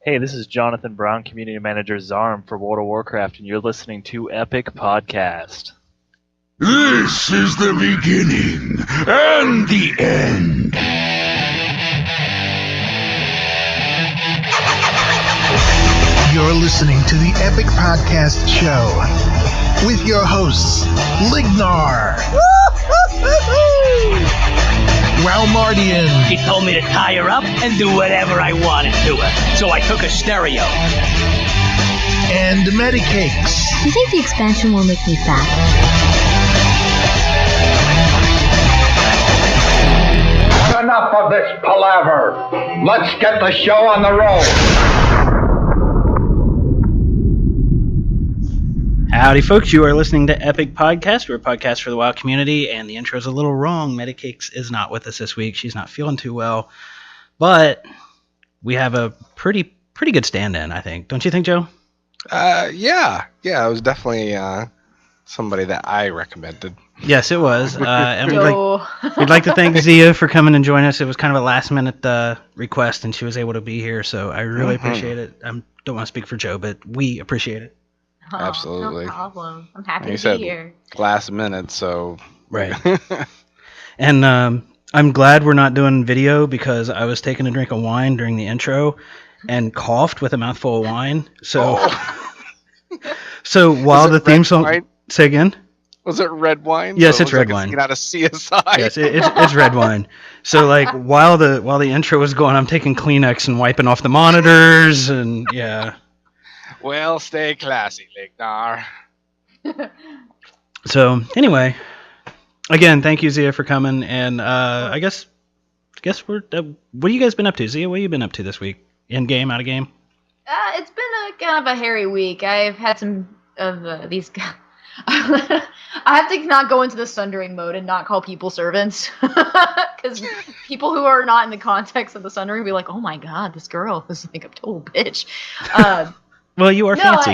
Hey, this is Jonathan Brown, Community Manager Zarm for World of Warcraft, and you're listening to Epic Podcast. This is the beginning and the end. You're listening to the Epic Podcast Show with your hosts, Lignar, Walmardian, He told me to tie her up and do whatever I wanted to her. So I took a stereo. and Medicakes. Do you think the expansion will make me fat? Enough of this palaver. Let's get the show on the road. Howdy, folks. You are listening to Epic Podcast. We're a podcast for the WoW community, and the intro's a little wrong. Medicakes is not with us this week. She's not feeling too well. But we have a pretty good stand-in, I think. Don't you think, Joe? Yeah, it was definitely somebody that I recommended. Yes, it was. And we'd like to thank Zia for coming and joining us. It was kind of a last-minute request, and she was able to be here, so I really appreciate it. I don't want to speak for Joe, but we appreciate it. Oh, Absolutely. No problem. I'm happy You to said be here. last minute, so Right. And I'm glad we're not doing video because I was taking a drink of wine during the intro and coughed with a mouthful of wine. So, so while the theme song, wine? say again. Was it red wine? Yes, So it's it red was wine. Like out of CSI. Yes, it's red wine. So like while the intro was going, I'm taking Kleenex and wiping off the monitors and yeah. Well, stay classy, Lignar. So anyway, again, thank you Zia for coming, and I guess we're. What have you guys been up to, Zia? What have you been up to this week? In game, out of game? It's been a kind of a hairy week. I've had some of these guys. I have to not go into the Sundering mode and not call people servants. Because people who are not in the context of the Sundering will be like, oh my god, this girl is like a total bitch. Well, you are fancy.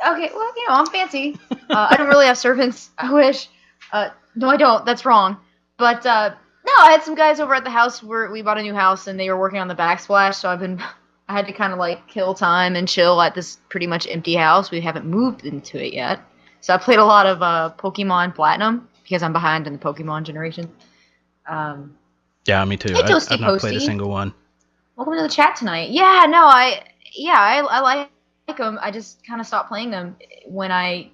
Okay, well, I'm fancy. I don't really have servants. I wish. No, I don't. That's wrong. But, no, I had some guys over at the house where we bought a new house, and they were working on the backsplash, so I had to kind of, like, kill time and chill at this pretty much empty house. We haven't moved into it yet. So I played a lot of Pokemon Platinum, because I'm behind in the Pokemon generation. Yeah, me too. Hey, I've Toasty not played a Posty. single one. Welcome to the chat tonight. Yeah, no, I like them. I just kind of stopped playing them when I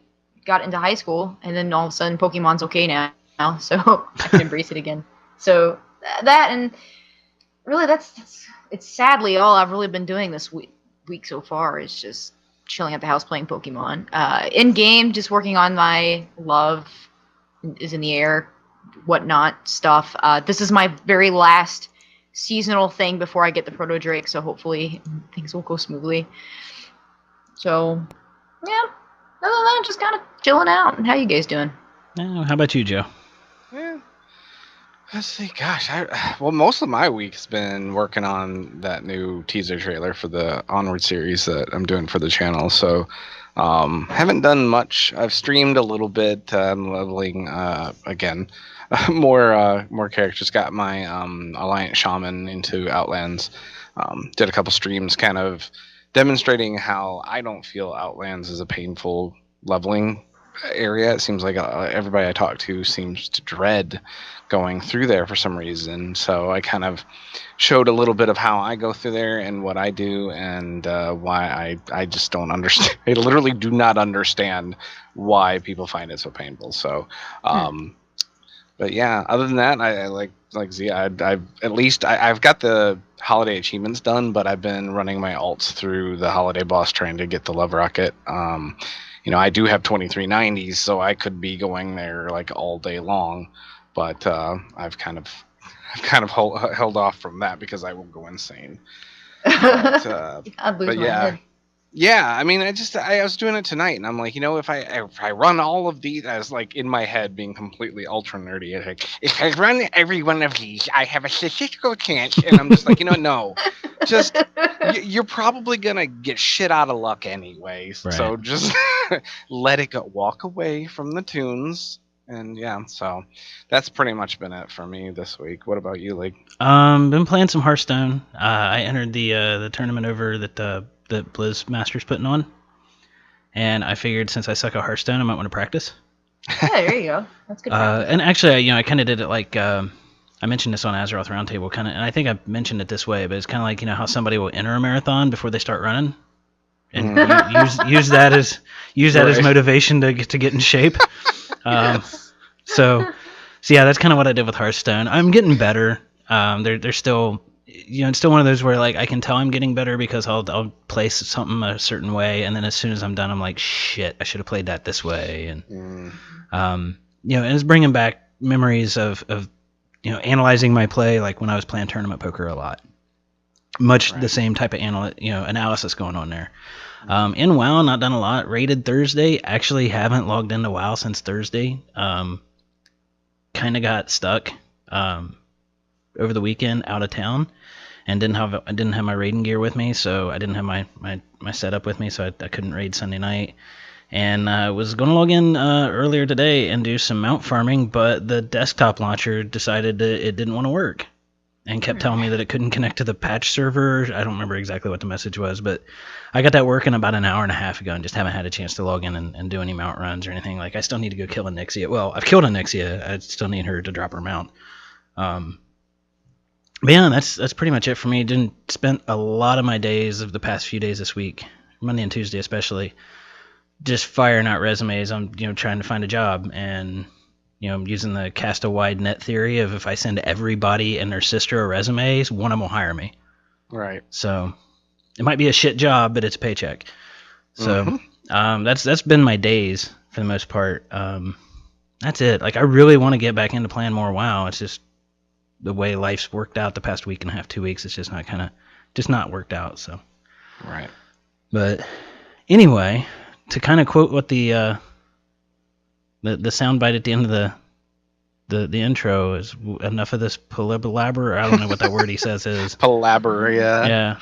got into high school, and then all of a sudden Pokemon's okay now, so I can embrace it again. So that, and really it's sadly all I've really been doing this week so far is just chilling at the house playing Pokemon. In game, just working on my love is in the air, whatnot stuff. This is my very last seasonal thing before I get the Proto Drake, so hopefully things will go smoothly. So, yeah, other than that, just kind of chilling out. How you guys doing? How about you, Joe? Yeah. Let's see. Gosh, well, most of my week's been working on that new teaser trailer for the Onward series that I'm doing for the channel. So, haven't done much. I've streamed a little bit. I'm leveling again. More characters. Got my Alliance Shaman into Outlands. Did a couple streams, kind of demonstrating how I don't feel Outlands is a painful leveling area. It seems like everybody I talk to seems to dread going through there for some reason. So I kind of showed a little bit of how I go through there and what I do and why I just don't understand. I literally do not understand why people find it so painful. So, but yeah, other than that, I like Zia, I've got the holiday achievements done, but I've been running my alts through the holiday boss trying to get the Love Rocket. I do have 2390s, so I could be going there like all day long, but I've kind of held off from that because I will go insane. But yeah. Yeah, I mean, I was doing it tonight, and I'm like, if I run all of these, I was like in my head being completely ultra nerdy. Like, if I run every one of these, I have a statistical chance, and I'm just like, no, just you're probably gonna get shit out of luck anyways. Right. So just let it go. Walk away from the tunes And yeah, so that's pretty much been it for me this week. What about you, League? Been playing some Hearthstone. I entered the tournament over that that Blizz Master's putting on, and I figured since I suck at Hearthstone, I might want to practice. Yeah, there you go. That's good. And actually, I kind of did it like I mentioned this on Azeroth Roundtable, kind of, and I think I mentioned it this way, but it's kind of like how somebody will enter a marathon before they start running, and use that as motivation to get in shape. So yeah, that's kind of what I did with Hearthstone. I'm getting better. They're still, it's still one of those where like I can tell I'm getting better because I'll place something a certain way, and then as soon as I'm done, I'm like, shit, I should have played that this way, and and it's bringing back memories of analyzing my play, like when I was playing tournament poker a lot. Much the same type of analysis going on there. In WoW, not done a lot. Rated Thursday. Actually, haven't logged into WoW since Thursday. Kind of got stuck over the weekend out of town, and didn't have my raiding gear with me, so I didn't have my setup with me, so I couldn't raid Sunday night. And I was going to log in earlier today and do some mount farming, but the desktop launcher decided that it didn't want to work, and kept telling me that it couldn't connect to the patch server. I don't remember exactly what the message was, but I got that working about an hour and a half ago and just haven't had a chance to log in and do any mount runs or anything. Like, I still need to go kill a Nixia. Well, I've killed a Nixia. I still need her to drop her mount. But yeah, that's pretty much it for me. Spent a lot of my days of the past few days this week, Monday and Tuesday especially, just firing out resumes on, trying to find a job, and I'm using the cast a wide net theory of if I send everybody and their sister a resume, one of them will hire me. Right. So it might be a shit job, but it's a paycheck. So that's been my days for the most part. That's it. Like, I really want to get back into playing more WoW. It's just the way life's worked out the past week and a half, 2 weeks. It's just not worked out. So. Right. But anyway, to kind of quote what the soundbite at the end of the intro is, enough of this palabra. I don't know what that word he says is. Palabra, yeah.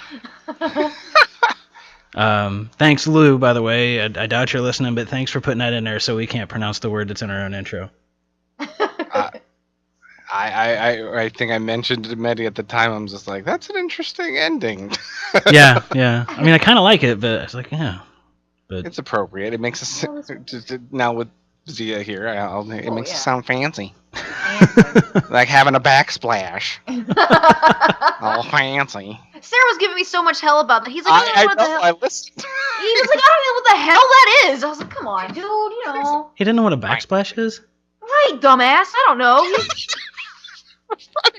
Yeah. Thanks, Lou, by the way. I doubt you're listening, but thanks for putting that in there so we can't pronounce the word that's in our own intro. I think I mentioned to Medi at the time. I'm just like, that's an interesting ending. yeah. I mean, I kind of like it, but it's like, yeah. But it's appropriate. It makes us now with Zia here. It makes it sound fancy, like having a backsplash. All fancy. Sarah was giving me so much hell about that. He's like, I don't know what the hell. I listened. He was like, I don't know what the hell that is. I was like, come on, dude. He didn't know what a backsplash is. Right, dumbass. I don't know.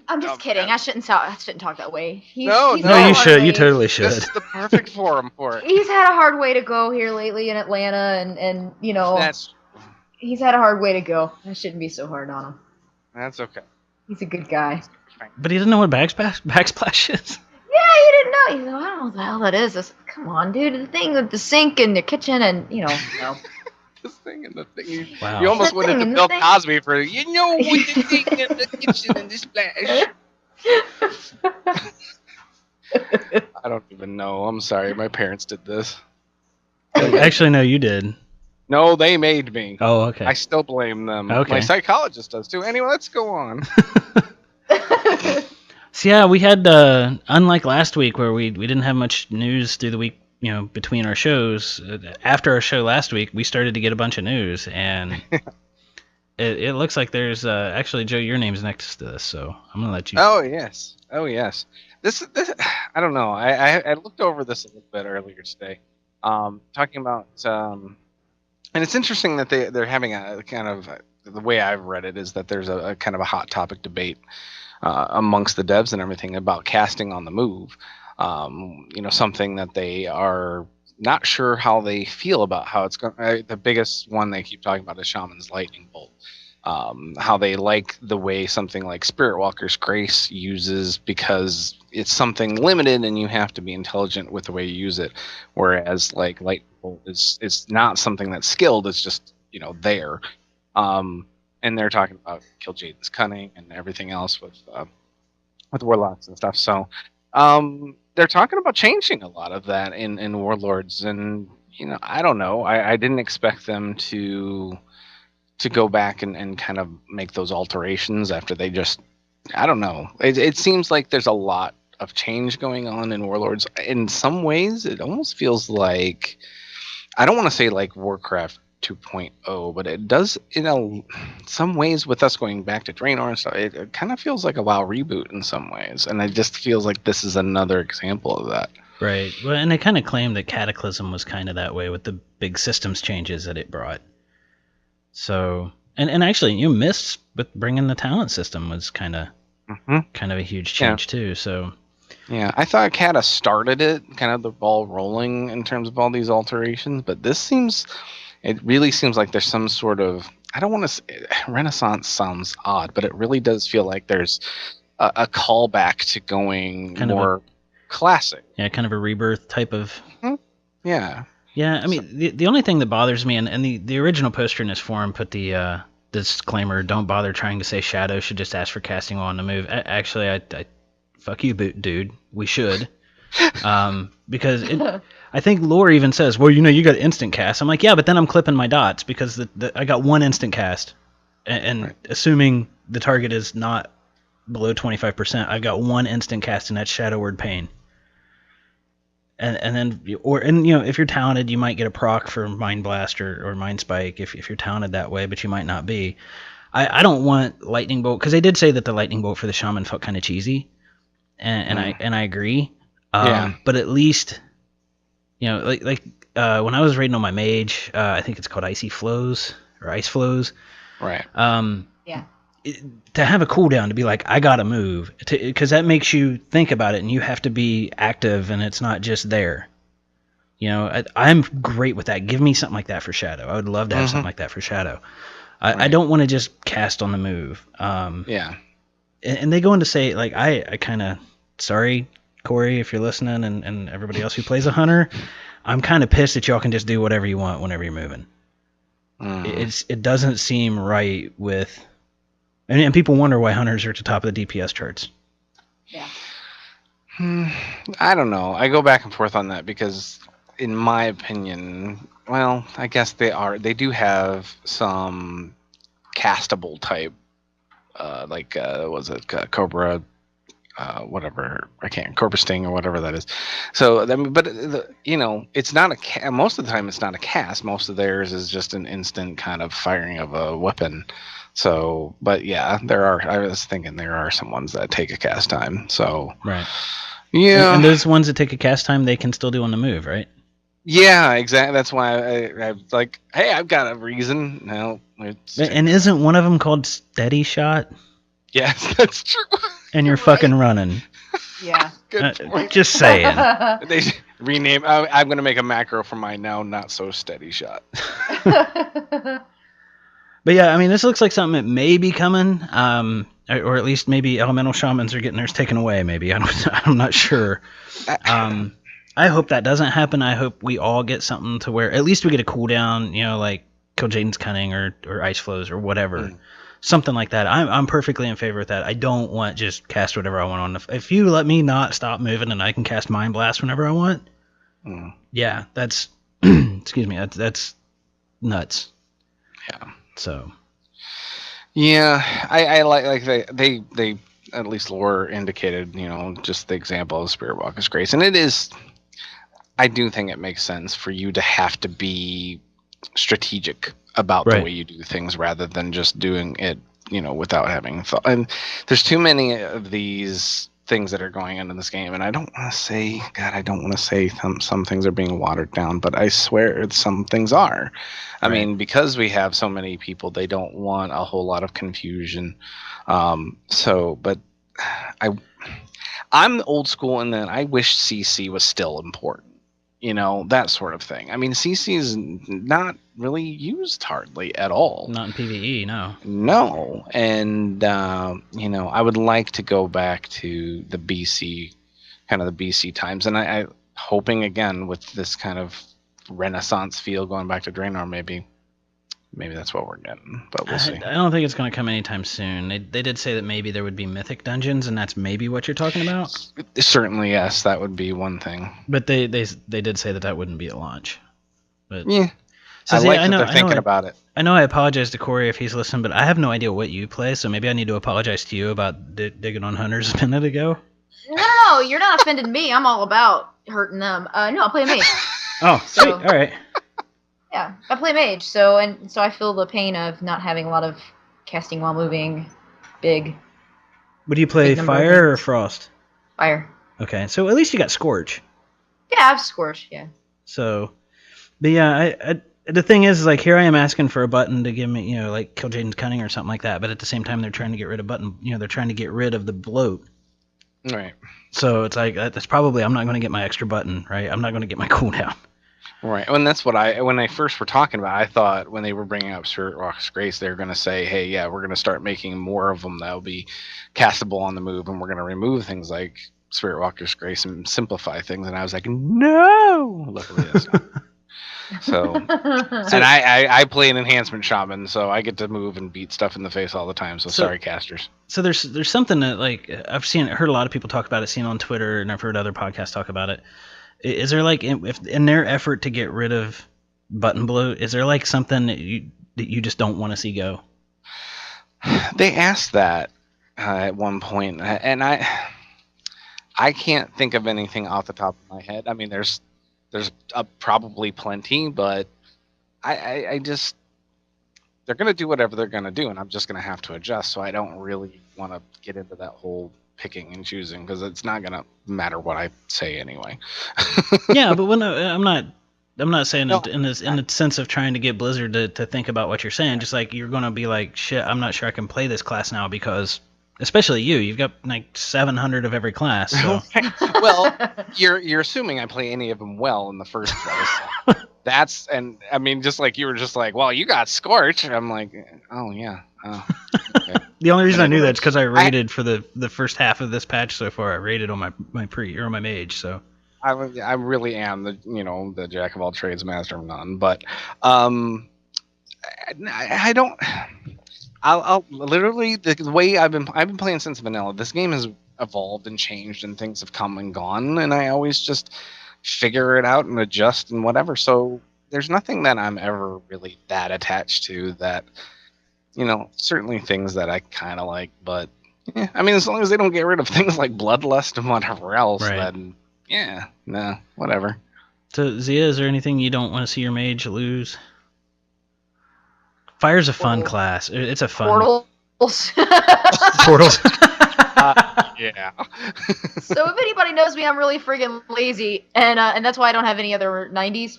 I'm just kidding. I shouldn't talk that way. He's you should. You totally should. This is the perfect forum for it. He's had a hard way to go here lately in Atlanta, and he's had a hard way to go. I shouldn't be so hard on him. That's okay. He's a good guy. But he doesn't know what backsplash is. Yeah, he didn't know. He's like, I don't know what the hell that is. I said, come on, dude. The thing with the sink in the kitchen, and This thing and the thing. Wow. You almost went into Bill Cosby for, with the thing in the kitchen and the splash. I don't even know. I'm sorry. My parents did this. Actually, no, you did. No, they made me. Oh, okay. I still blame them. Okay. My psychologist does too. Anyway, let's go on. So yeah, we had unlike last week where we didn't have much news through the week, between our shows. After our show last week, we started to get a bunch of news, and it looks like there's actually, Joe, your name's next to this, so I'm gonna let you. Oh yes. This I don't know. I looked over this a little bit earlier today, talking about and it's interesting that they're having a kind of the way I've read it is that there's a kind of a hot topic debate amongst the devs and everything about casting on the move. Something that they are not sure how they feel about how it's going. The biggest one they keep talking about is Shaman's Lightning Bolt. How they like the way something like Spirit Walker's Grace uses, because it's something limited and you have to be intelligent with the way you use it. Whereas like Lightning Bolt is not something that's skilled. It's just there. And they're talking about Kill Jaden's Cunning and everything else with Warlocks and stuff. So they're talking about changing a lot of that in Warlords, and I don't know. I didn't expect them to to go back and kind of make those alterations after they just, I don't know. It seems like there's a lot of change going on in Warlords. In some ways, it almost feels like, I don't want to say like Warcraft 2.0, but it does, some ways with us going back to Draenor and stuff, it kind of feels like a WoW reboot in some ways. And it just feels like this is another example of that. Right. Well, and they kind of claimed that Cataclysm was kind of that way with the big systems changes that it brought. So, and actually, Mist with bringing the talent system was kind of a huge change too. So, yeah, I thought Cata started it, kind of the ball rolling in terms of all these alterations, but it really seems like there's some sort of, I don't want to say, Renaissance sounds odd, but it really does feel like there's a callback to going kind more classic. Yeah, kind of a rebirth type of. Yeah. Yeah, I mean, the only thing that bothers me, and the original poster in this forum put the disclaimer, don't bother trying to say Shadow, should just ask for casting on the move. Actually, I fuck you, dude. We should. Because I think lore even says, well, you got instant cast. I'm like, yeah, but then I'm clipping my dots because I got one instant cast. And right. Assuming the target is not below 25%, I've got one instant cast, and that's Shadow Word Pain. And then, if you're talented, you might get a proc for Mind Blast or Mind Spike if you're talented that way, but you might not be. I don't want Lightning Bolt, because they did say that the Lightning Bolt for the Shaman felt kind of cheesy, and I agree. But at least, when I was raiding on my mage, I think it's called Icy Flows or Ice Flows. Right. Yeah. To have a cooldown to be like, I gotta move, because that makes you think about it, and you have to be active, and it's not just there. I'm great with that. Give me something like that for Shadow. I would love to have something like that for Shadow. I don't want to just cast on the move. Yeah. And they go on to say, like, I kind of, sorry, Corey, if you're listening, and everybody else who plays a hunter, I'm kind of pissed that y'all can just do whatever you want whenever you're moving. It doesn't seem right with. And people wonder why hunters are at the top of the DPS charts. Yeah. I don't know. I go back and forth on that because, in my opinion, well, I guess they do have some castable type, Cobra, whatever, Cobra Sting or whatever that is. So, but it's not most of the time it's not a cast. Most of theirs is just an instant kind of firing of a weapon. So, but yeah, I was thinking there are some ones that take a cast time. So, right. Yeah. And those ones that take a cast time, they can still do on the move, right? Yeah, exactly. That's why I was like, hey, I've got a reason. No. And isn't one of them called Steady Shot? Yes, that's true. And you're fucking running. Yeah. Good point. Just saying. They rename. I'm going to make a macro for my now not so Steady Shot. But yeah, I mean, this looks like something that may be coming, or at least maybe Elemental Shamans are getting theirs taken away. Maybe I'm not sure. I hope that doesn't happen. I hope we all get something to where at least we get a cooldown, like Kill Jaden's Cunning or Ice Flows or whatever, something like that. I'm perfectly in favor of that. I don't want just cast whatever I want on. If you let me not stop moving and I can cast Mind Blast whenever I want, yeah, that's excuse me, that's nuts. Yeah. So, yeah, I like they at least lore indicated, just the example of Spirit Walker's Grace, and it is. I do think it makes sense for you to have to be strategic about the way you do things rather than just doing it, without having thought. And there's too many of these things that are going on in this game, and I don't want to say, some things are being watered down, but I swear some things are. I mean, because we have so many people, they don't want a whole lot of confusion. But I'm old school, and then I wish CC was still important. That sort of thing. I mean, CC is not really used hardly at all. Not in PvE, no. No, and I would like to go back to the BC, kind of the BC times, and I hoping again with this kind of Renaissance feel going back to Draenor, maybe that's what we're getting, but we'll see. I don't think it's going to come anytime soon. They did say that maybe there would be mythic dungeons, and that's maybe what you're talking about. Certainly, yes, that would be one thing. But they did say that wouldn't be at launch. But yeah, So, I see, like that they're thinking about it. I know I apologize to Corey if he's listening, but I have no idea what you play, so maybe I need to apologize to you about digging on hunters a minute ago. No, you're not offending me. I'm all about hurting them. No, I play mage. Oh, sweet. All right. Yeah, I play mage, so I feel the pain of not having a lot of casting while moving. Big. What do you play, fire or frost? Fire. Okay, so at least you got Scorch. Yeah, I have Scorch, yeah. So, but yeah, I the thing is like here I am asking for a button to give me, like kill Jaden's Cunning or something like that, but at the same time they're trying to get rid of they're trying to get rid of the bloat. Right. So it's like that's probably I'm not going to get my extra button, right? I'm not going to get my cooldown. Right, and that's what when they first were talking about, I thought when they were bringing up Spirit Rock's Grace, they were going to say, hey, yeah, we're going to start making more of them that will be castable on the move, and we're going to remove things like Spirit Walker's Grace and simplify things. And I was like, no! Luckily, that's not. So, and I play an enhancement shaman, so I get to move and beat stuff in the face all the time. So sorry, casters. So there's something that like heard a lot of people talk about it, seen on Twitter, and I've heard other podcasts talk about it. Is there like if in their effort to get rid of button bloat, is there like something that you just don't want to see go? They asked that at one point, and I can't think of anything off the top of my head. I mean, there's probably plenty, but I just they're gonna do whatever they're gonna do, and I'm just gonna have to adjust. So I don't really want to get into that whole picking and choosing because it's not gonna matter what I say anyway. Yeah, but when I'm not saying it in the sense of trying to get Blizzard to think about what you're saying. Just like you're gonna be like, shit, I'm not sure I can play this class now because. Especially you've got like 700 of every class. So. Well, you're assuming I play any of them well in the first place. And I mean, just like you were just like, well, you got Scorch. I'm like, oh yeah. Oh, okay. The only reason I knew that is because I raided for the first half of this patch so far. I raided on my my mage. So I really am the jack of all trades, master of none. But I don't. I'll literally the way I've been playing since vanilla. This game has evolved and changed, and things have come and gone, and I always just figure it out and adjust and whatever. So there's nothing that I'm ever really that attached to. That certainly things that I kind of like, but yeah, I mean, as long as they don't get rid of things like bloodlust and whatever else, then yeah, nah, whatever. So Zia, is there anything you don't want to see your mage lose? Fire's a fun class. It's a fun... Portals. Portals. Yeah. So if anybody knows me, I'm really friggin' lazy, and that's why I don't have any other 90s.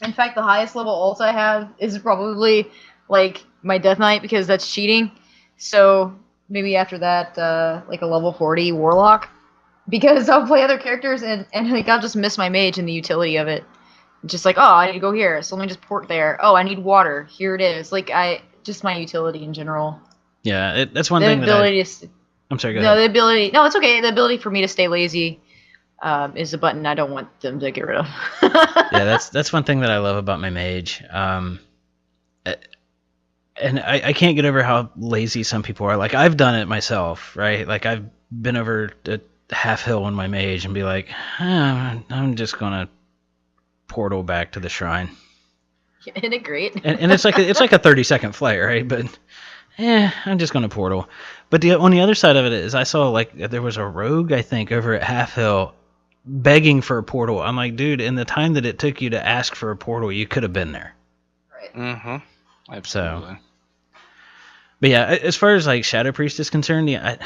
In fact, the highest level ult I have is probably, like, my Death Knight, because that's cheating. So maybe after that, like a level 40 Warlock. Because I'll play other characters, and like, I'll just miss my mage and the utility of it. Just like, oh, I need to go here, so let me just port there. Oh, I need water. Here it is. Like, just my utility in general. Yeah, that's one thing that I'm sorry, go ahead. No, it's okay. The ability for me to stay lazy is a button I don't want them to get rid of. Yeah, that's one thing that I love about my mage. And I can't get over how lazy some people are. Like, I've done it myself, right? Like, I've been over a half hill on my mage and be like, I'm just going to portal back to the shrine. Isn't it great? and it's like a 30-second flight, right? But I'm just gonna portal. But on the other side of it is I saw like there was a rogue, I think, over at Half Hill begging for a portal. I'm like, dude, in the time that it took you to ask for a portal, you could have been there. Right. Mm-hmm. Absolutely. So, but yeah, as far as like Shadow Priest is concerned, yeah,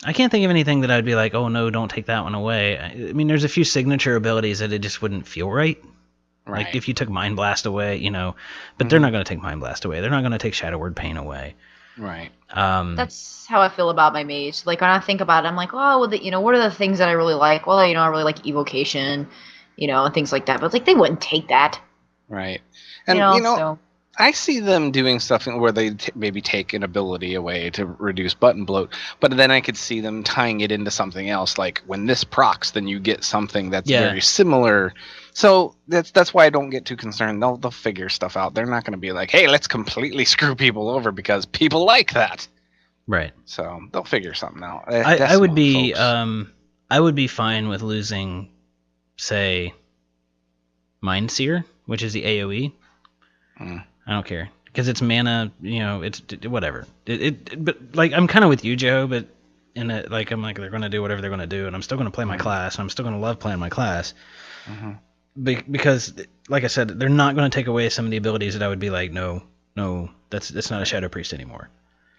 I can't think of anything that I'd be like, oh no, don't take that one away. I mean, there's a few signature abilities that it just wouldn't feel right. Right. Like if you took Mind Blast away, but they're not going to take Mind Blast away. They're not going to take Shadow Word Pain away. Right. That's how I feel about my mage. Like when I think about it, I'm like, oh, well, what are the things that I really like? Well, I really like evocation, and things like that. But like they wouldn't take that. Right. And so. I see them doing stuff where they maybe take an ability away to reduce button bloat, but then I could see them tying it into something else. Like when this procs, then you get something that's very similar. So that's why I don't get too concerned. They'll figure stuff out. They're not going to be like, hey, let's completely screw people over because people like that. Right. So they'll figure something out. I would be fine with losing, say, Mind Seer, which is the AoE. I don't care because it's mana. It's whatever. But like I'm kind of with you, Joe. But I'm like they're gonna do whatever they're gonna do, and I'm still gonna play my class, and I'm still gonna love playing my class. Because, like I said, they're not gonna take away some of the abilities that I would be like, no, that's not a Shadow Priest anymore.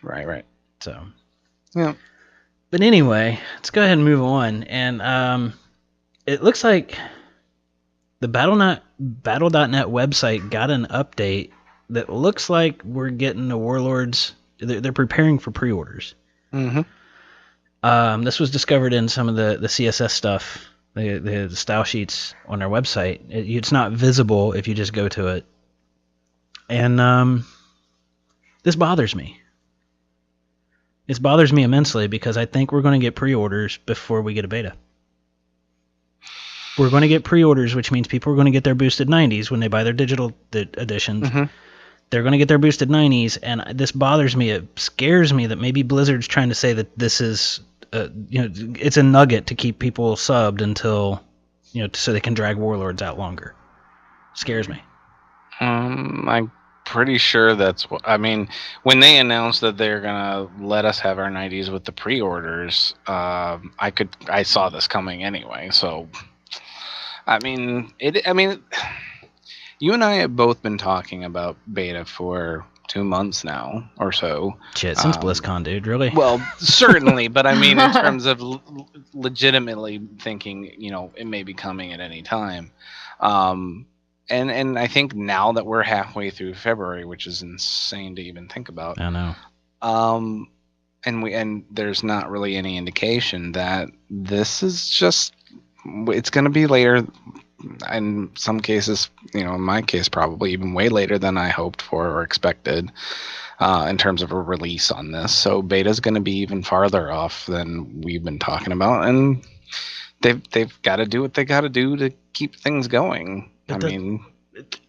Right. So. Yeah. But anyway, let's go ahead and move on. And it looks like the Battle.net website got an update that looks like we're getting the Warlords. They're preparing for pre-orders. This was discovered in some of the CSS stuff, the style sheets on their website. It's not visible if you just go to it. And this bothers me. It bothers me immensely because I think we're going to get pre-orders before we get a beta. We're going to get pre-orders, which means people are going to get their boosted 90s when they buy their digital editions. They're going to get their boosted 90s, and this bothers me. It scares me that maybe Blizzard's trying to say that this is, it's a nugget to keep people subbed until, so they can drag Warlords out longer. Scares me. I'm pretty sure that's what I mean. When they announced that they're gonna let us have our 90s with the pre-orders, I saw this coming anyway. So, I mean, you and I have both been talking about beta for 2 months now or so. Shit, since BlizzCon, dude, really? Well, certainly, but I mean, in terms of legitimately thinking, it may be coming at any time. And I think now that we're halfway through February, which is insane to even think about. I know. And there's not really any indication that this is just, it's going to be later. In some cases, in my case, probably even way later than I hoped for or expected in terms of a release on this. So beta is going to be even farther off than we've been talking about. And they've got to do what they got to do to keep things going.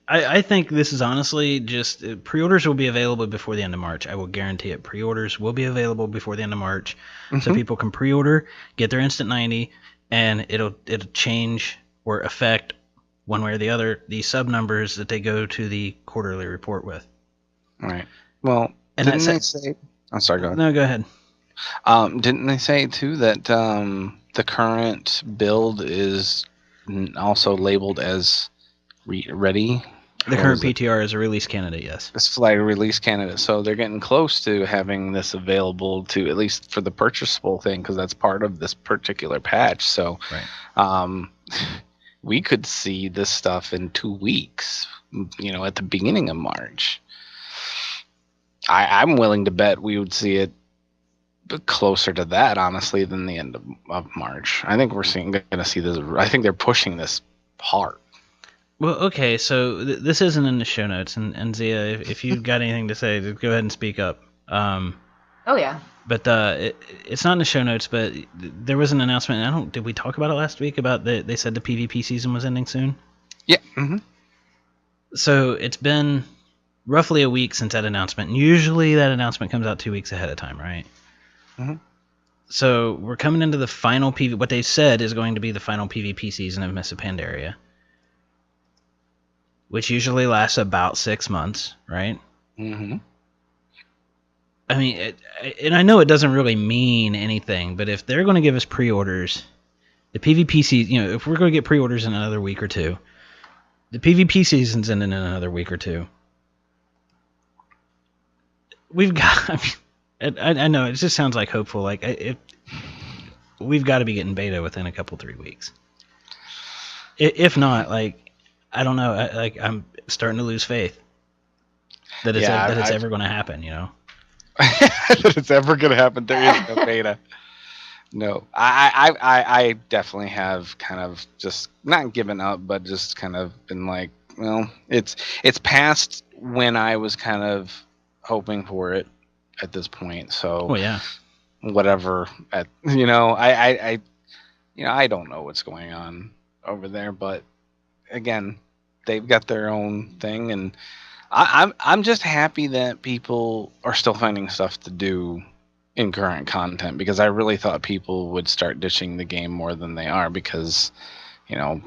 I think this is honestly just pre-orders will be available before the end of March. I will guarantee it. Pre-orders will be available before the end of March, so people can pre-order, get their instant 90, and it'll change or affect one way or the other the sub numbers that they go to the quarterly report with. Right. Well, and didn't they say? I'm sorry. Go ahead. No, go ahead. Didn't they say too that the current build is also labeled as ready? The current PTR is a release candidate, yes. It's like a release candidate, so they're getting close to having this available to at least for the purchasable thing, because that's part of this particular patch. So, we could see this stuff in 2 weeks. At the beginning of March. I'm willing to bet we would see it closer to that, honestly, than the end of March. I think we're going to see this. I think they're pushing this hard. Well, okay, so this isn't in the show notes, and Zia, if you've got anything to say, just go ahead and speak up. Oh yeah. But it's not in the show notes, but there was an announcement. Did we talk about it last week? About they said the PvP season was ending soon. Yeah. So it's been roughly a week since that announcement. And usually that announcement comes out 2 weeks ahead of time, right? So we're coming into the final PvP. What they said is going to be the final PvP season of Mists of Pandaria, which usually lasts about 6 months, right? I mean, and I know it doesn't really mean anything, but if they're going to give us pre-orders, the PvP season, if we're going to get pre-orders in another week or two, the PvP season's ending in another week or two. We've got, I know, it just sounds like hopeful. We've got to be getting beta within a couple, 3 weeks. If not, I don't know. I'm starting to lose faith that it's ever going to happen. That it's ever going to happen. There is no beta. No, I definitely have kind of just not given up, but just kind of been like, well, it's past when I was kind of hoping for it at this point. So, whatever. I don't know what's going on over there, but again, they've got their own thing, and I'm just happy that people are still finding stuff to do in current content, because I really thought people would start ditching the game more than they are, because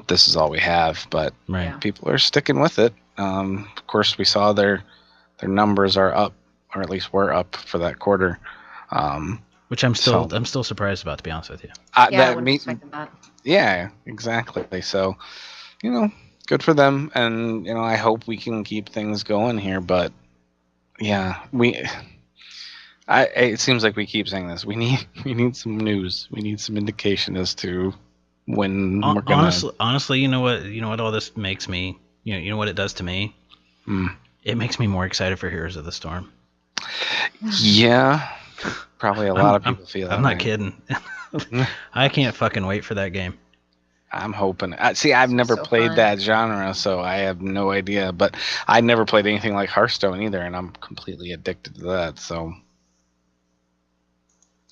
this is all we have. But Right. people are sticking with it. Of course, we saw their numbers are up, or at least were up for that quarter. Which I'm still surprised about, to be honest with you. I wouldn't expect that. Yeah, exactly. So, good for them, and I hope we can keep things going here. But yeah, it seems like we keep saying this. We need some news. We need some indication as to when we're gonna. Honestly, you know what all this makes me. You know what it does to me. It makes me more excited for Heroes of the Storm. Yeah, probably a lot of people feel that. I'm not kidding. I can't fucking wait for that game. I'm hoping. See, I've never played that genre, so I have no idea. But I never played anything like Hearthstone either, and I'm completely addicted to that. So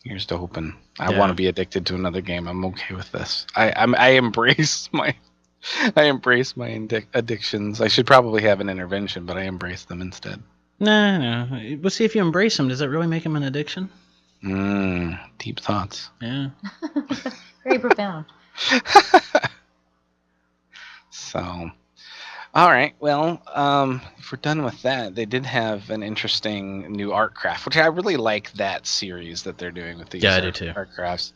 here's to hoping. I want to be addicted to another game. I'm okay with this. I embrace my addictions. I should probably have an intervention, but I embrace them instead. No. We'll see if you embrace them. Does that really make them an addiction? Deep thoughts. Yeah. Very profound. So, all right. Well, if we're done with that, they did have an interesting new Artcraft, which I really like that series that they're doing with these I do too. Artcrafts.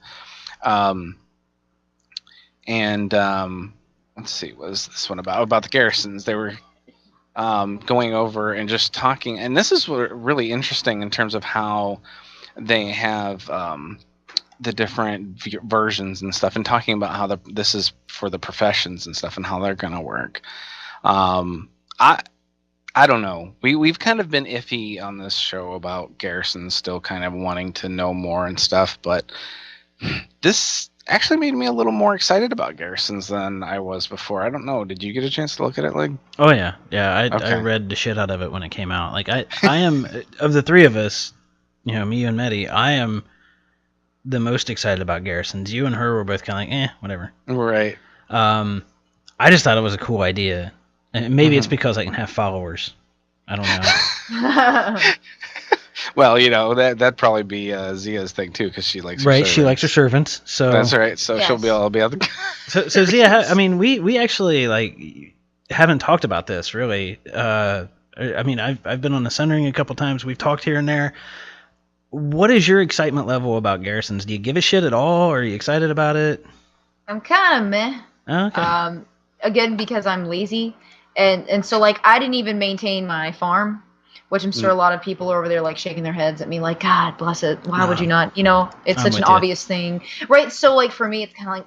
Let's see, what is this one about? About the garrisons. They were going over and just talking, and this is really interesting in terms of how they have the different versions and stuff, and talking about how this is for the professions and stuff and how they're going to work. I don't know. We've kind of been iffy on this show about garrisons, still kind of wanting to know more and stuff, but this actually made me a little more excited about garrisons than I was before. I don't know. Did you get a chance to look at it, Lig? Oh yeah. I read the shit out of it when it came out. Like I am of the three of us, me, you, and Medi, I am the most excited about garrisons. You and her were both kind of like, whatever. Right. I just thought it was a cool idea. And maybe it's because I can have followers. I don't know. Well, that'd probably be Zia's thing too, because she likes her servants. She likes her servants. So that's right. So she'll be able to. So Zia, we actually haven't talked about this really. I've been on the Sundering a couple times. We've talked here and there. What is your excitement level about garrisons? Do you give a shit at all? Or are you excited about it? I'm kind of meh. Okay. Again, because I'm lazy, and so I didn't even maintain my farm, which I'm sure a lot of people are over there shaking their heads at me like, God bless it. Why would you not? It's such an obvious thing, right? So for me, it's kind of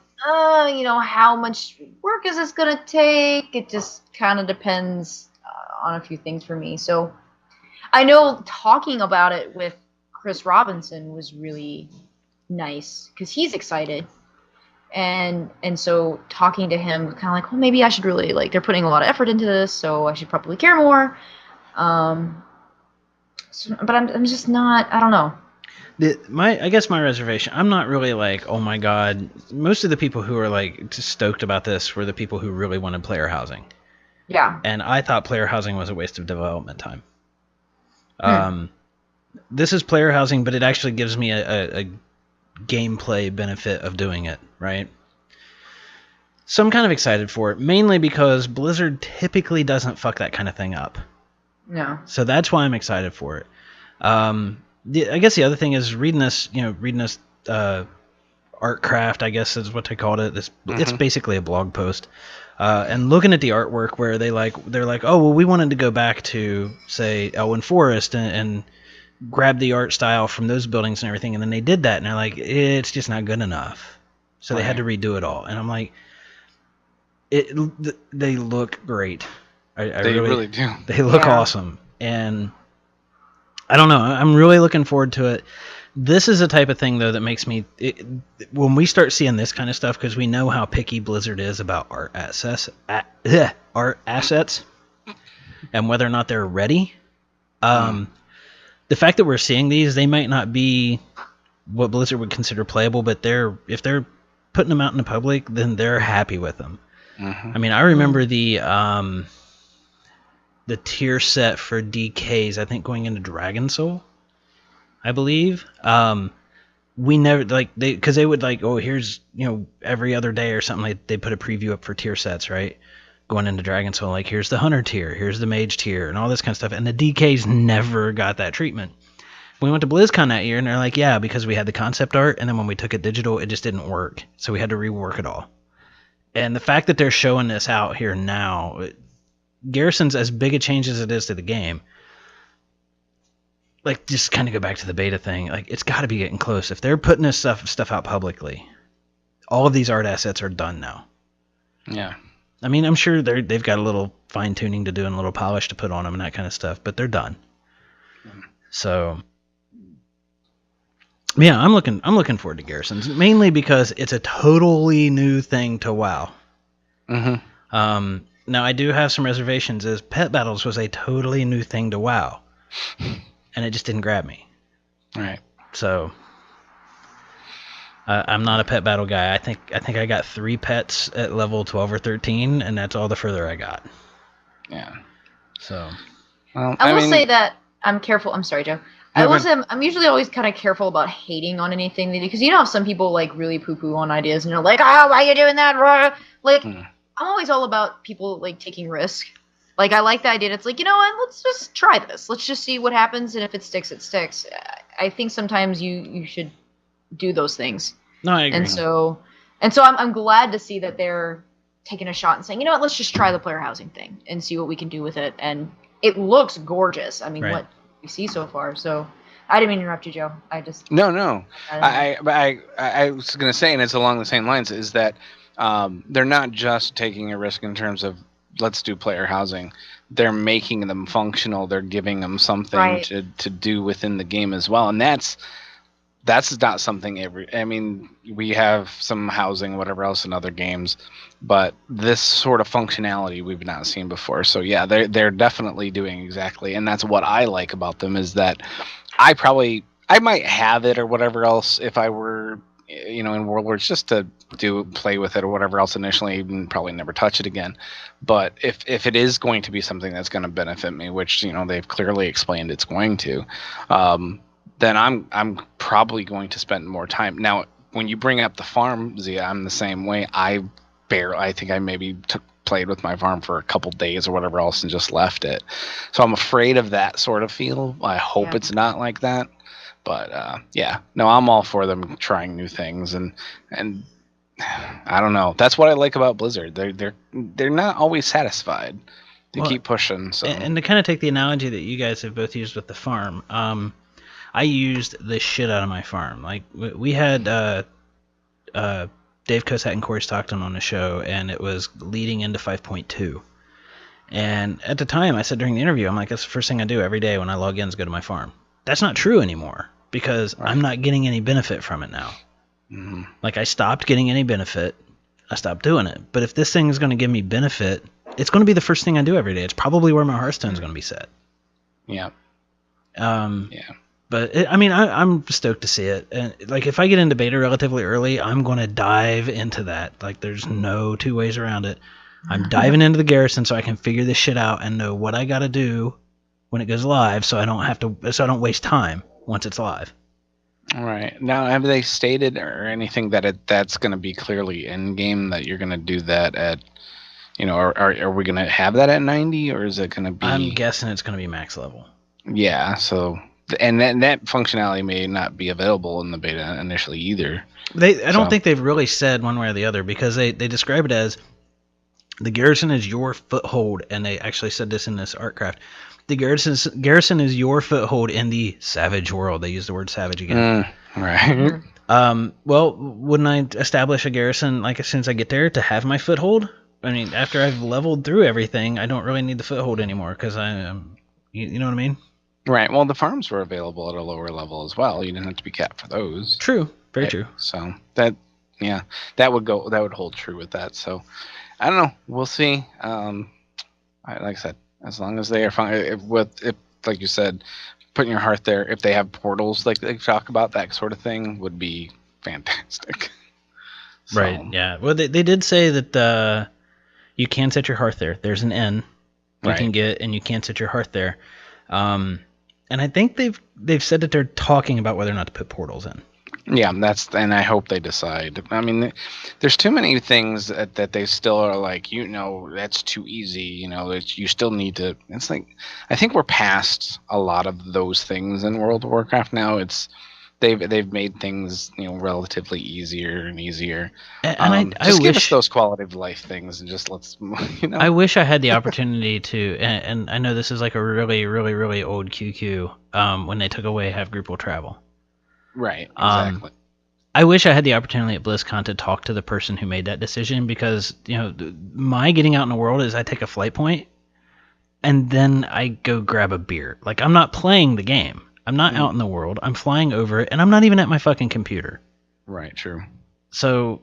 how much work is this gonna take? It just kind of depends on a few things for me. So I know talking about it with Chris Robinson was really nice because he's excited, and so talking to him kind of well, maybe I should really they're putting a lot of effort into this, so I should probably care more. But I'm just not. I don't know. I guess my reservation. I'm not really oh my god. Most of the people who are just stoked about this were the people who really wanted player housing. Yeah. And I thought player housing was a waste of development time. This is player housing, but it actually gives me a gameplay benefit of doing it, right? So I'm kind of excited for it, mainly because Blizzard typically doesn't fuck that kind of thing up. No. So that's why I'm excited for it. I guess the other thing is reading this Artcraft, I guess is what they called it. It's basically a blog post. And looking at the artwork where they're like, oh, well, we wanted to go back to, say, Elwyn Forest and grab the art style from those buildings and everything, and then they did that, and they're like, it's just not good enough. So they had to redo it all. And I'm like, they look great. They really do. They look awesome. And I don't know. I'm really looking forward to it. This is the type of thing, though, that makes me... when we start seeing this kind of stuff, because we know how picky Blizzard is about art assets, and whether or not they're ready. The fact that we're seeing these, they might not be what Blizzard would consider playable, but if they're putting them out in the public, then they're happy with them. I mean, I remember the tier set for DKs, I think going into Dragon Soul, I believe. we never because they would here's every other day or something they put a preview up for tier sets, right? Going into Dragon's Soul, here's the Hunter tier, here's the Mage tier, and all this kind of stuff. And the DKs never got that treatment. We went to BlizzCon that year, and they're like, yeah, because we had the concept art, and then when we took it digital, it just didn't work. So we had to rework it all. And the fact that they're showing this out here now, Garrisons, as big a change as it is to the game, just kind of go back to the beta thing. It's got to be getting close. If they're putting this stuff out publicly, all of these art assets are done now. Yeah. I mean, I'm sure they've got a little fine tuning to do and a little polish to put on them and that kind of stuff, but they're done. So, yeah, I'm looking forward to Garrisons, mainly because it's a totally new thing to WoW. Mm-hmm. Now I do have some reservations, as Pet Battles was a totally new thing to WoW, and it just didn't grab me. Right. So. I'm not a pet battle guy. I think I got 3 pets at level 12 or 13, and that's all the further I got. Yeah. So. Well, I will say that I'm careful. I'm sorry, Joe. I will say I'm usually always kind of careful about hating on anything because how some people really poo-poo on ideas and they're like, oh, why are you doing that? I'm always all about people taking risk. I like the idea. It's you know what? Let's just try this. Let's just see what happens, and if it sticks, it sticks. I think sometimes you should do those things. No, I agree. And so I'm glad to see that they're taking a shot and saying, you know what, let's just try the player housing thing and see what we can do with it. And it looks gorgeous. I mean, right. What we see so far. So I didn't mean to interrupt you, Joe. No. I was going to say, and it's along the same lines, is that they're not just taking a risk in terms of let's do player housing. They're making them functional. They're giving them something to do within the game as well. And that's not something we have some housing, whatever else in other games, but this sort of functionality we've not seen before. So yeah, they're definitely doing exactly. And that's what I like about them, is that I might have it or whatever else if I were, in Warlords, just to play with it or whatever else initially, and probably never touch it again. But if it is going to be something that's going to benefit me, which, they've clearly explained it's going to, then I'm probably going to spend more time. Now, when you bring up the farm, Zia, I'm the same way. I think I maybe played with my farm for a couple days or whatever else and just left it. So I'm afraid of that sort of feel. I hope it's not like that. But I'm all for them trying new things, and I don't know. That's what I like about Blizzard. They're not always satisfied. They keep pushing. So. And to kind of take the analogy that you guys have both used with the farm, I used the shit out of my farm. We had Dave Cossack and Corey Stockton on the show, and it was leading into 5.2. And at the time, I said during the interview, I'm like, that's the first thing I do every day when I log in is go to my farm. That's not true anymore, because I'm not getting any benefit from it now. Mm-hmm. I stopped getting any benefit. I stopped doing it. But if this thing is going to give me benefit, it's going to be the first thing I do every day. It's probably where my Hearthstone is going to be set. Yeah. But I'm stoked to see it. And if I get into beta relatively early, I'm going to dive into that. There's no two ways around it. I'm diving into the Garrison so I can figure this shit out and know what I got to do when it goes live, so I don't waste time once it's live. All right. Now, have they stated or anything that that's going to be clearly in game, that you're going to do that at, are we going to have that at 90, or is it going to be? I'm guessing it's going to be max level. Yeah. So. And that functionality may not be available in the beta initially either. I don't think they've really said one way or the other, because they describe it as the Garrison is your foothold, and they actually said this in this Artcraft. The Garrison is your foothold in the savage world. They use the word savage again. Right. Well, wouldn't I establish a Garrison as soon as I get there to have my foothold? I mean, after I've leveled through everything, I don't really need the foothold anymore, because you know what I mean? Right. Well, the farms were available at a lower level as well. You didn't have to be capped for those. True. Very true. So that would hold true with that. So I don't know. We'll see. Like I said, as long as they are fine if like you said, putting your heart there. If they have portals like they talk about, that sort of thing would be fantastic. So. Right. Yeah. Well, they did say that you can set your hearth there. There's an N you can get, and you can set your hearth there. And I think they've said that they're talking about whether or not to put portals in. Yeah, and I hope they decide. I mean, there's too many things that they still are like, that's too easy. You still need to. It's like, I think we're past a lot of those things in World of Warcraft now. They've made things relatively easier and easier. And I just wish, give us those quality of life things and just let's I wish I had the opportunity to, and I know this is like a really, really, really old QQ. When they took away Have Group Will Travel. Right, exactly. I wish I had the opportunity at BlizzCon to talk to the person who made that decision, because my getting out in the world is I take a flight point and then I go grab a beer. Like, I'm not playing the game. I'm not out in the world. I'm flying over it, and I'm not even at my fucking computer. Right, true. So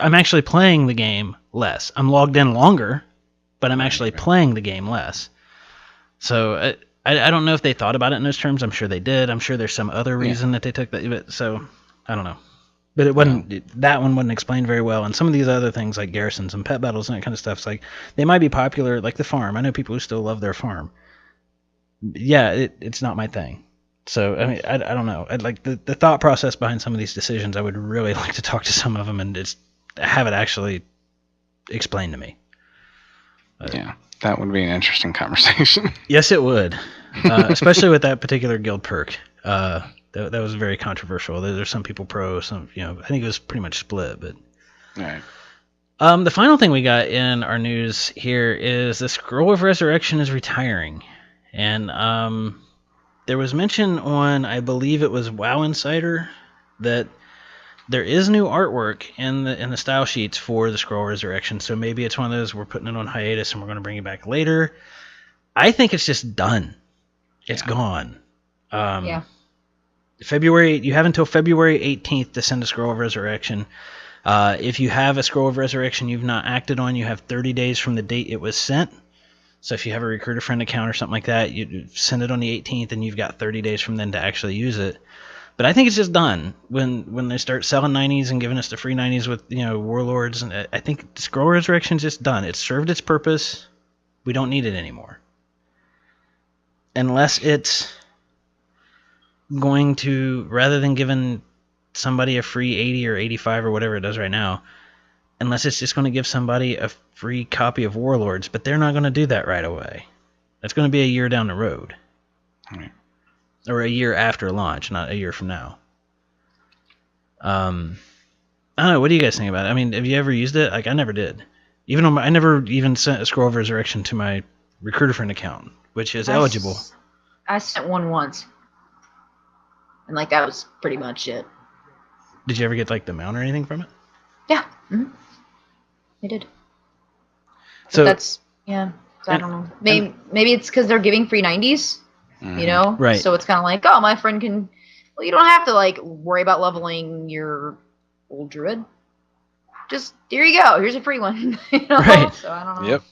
I'm actually playing the game less. I'm logged in longer, but I'm actually playing the game less. So I don't know if they thought about it in those terms. I'm sure they did. I'm sure there's some other reason that they took that. But, so I don't know. But it wasn't. That one wasn't explained very well. And some of these other things like garrisons and pet battles and that kind of stuff, it's like they might be popular, like the farm. I know people who still love their farm. Yeah, it's not my thing. So I mean, I don't know. I'd like the thought process behind some of these decisions. I would really like to talk to some of them and just have it actually explained to me. Yeah, that would be an interesting conversation. Yes, it would. Especially with that particular guild perk. That was very controversial. There's some people pro, some, I think it was pretty much split, but. All right. The final thing we got in our news here is the Scroll of Resurrection is retiring. And there was mention on, I believe it was WoW Insider, that there is new artwork in the style sheets for the Scroll of Resurrection. So maybe it's one of those, we're putting it on hiatus and we're going to bring it back later. I think it's just done. It's gone. You have until February 18th to send a Scroll of Resurrection. If you have a Scroll of Resurrection you've not acted on, you have 30 days from the date it was sent. So if you have a Recruiter Friend account or something like that, you send it on the 18th and you've got 30 days from then to actually use it. But I think it's just done when they start selling 90s and giving us the free 90s with Warlords. And I think Scroll of Resurrection is just done. It served its purpose. We don't need it anymore. Unless it's going to, rather than giving somebody a free 80 or 85 or whatever it does right now, unless it's just going to give somebody a free copy of Warlords, but they're not going to do that right away. That's going to be a year down the road. Right. Or a year after launch, not a year from now. I don't know, what do you guys think about it? I mean, have you ever used it? Like, I never did. I never even sent a Scroll of Resurrection to my Recruiter Friend account, which is eligible. I sent one once. And, that was pretty much it. Did you ever get, the mount or anything from it? Yeah. Mm-hmm. I did. So that's, yeah. So I don't know. Maybe it's because they're giving free 90s, Right. So it's kind of like, oh, my friend can... Well, you don't have to, worry about leveling your old druid. Just, here you go. Here's a free one. Right. So I don't know. Yep.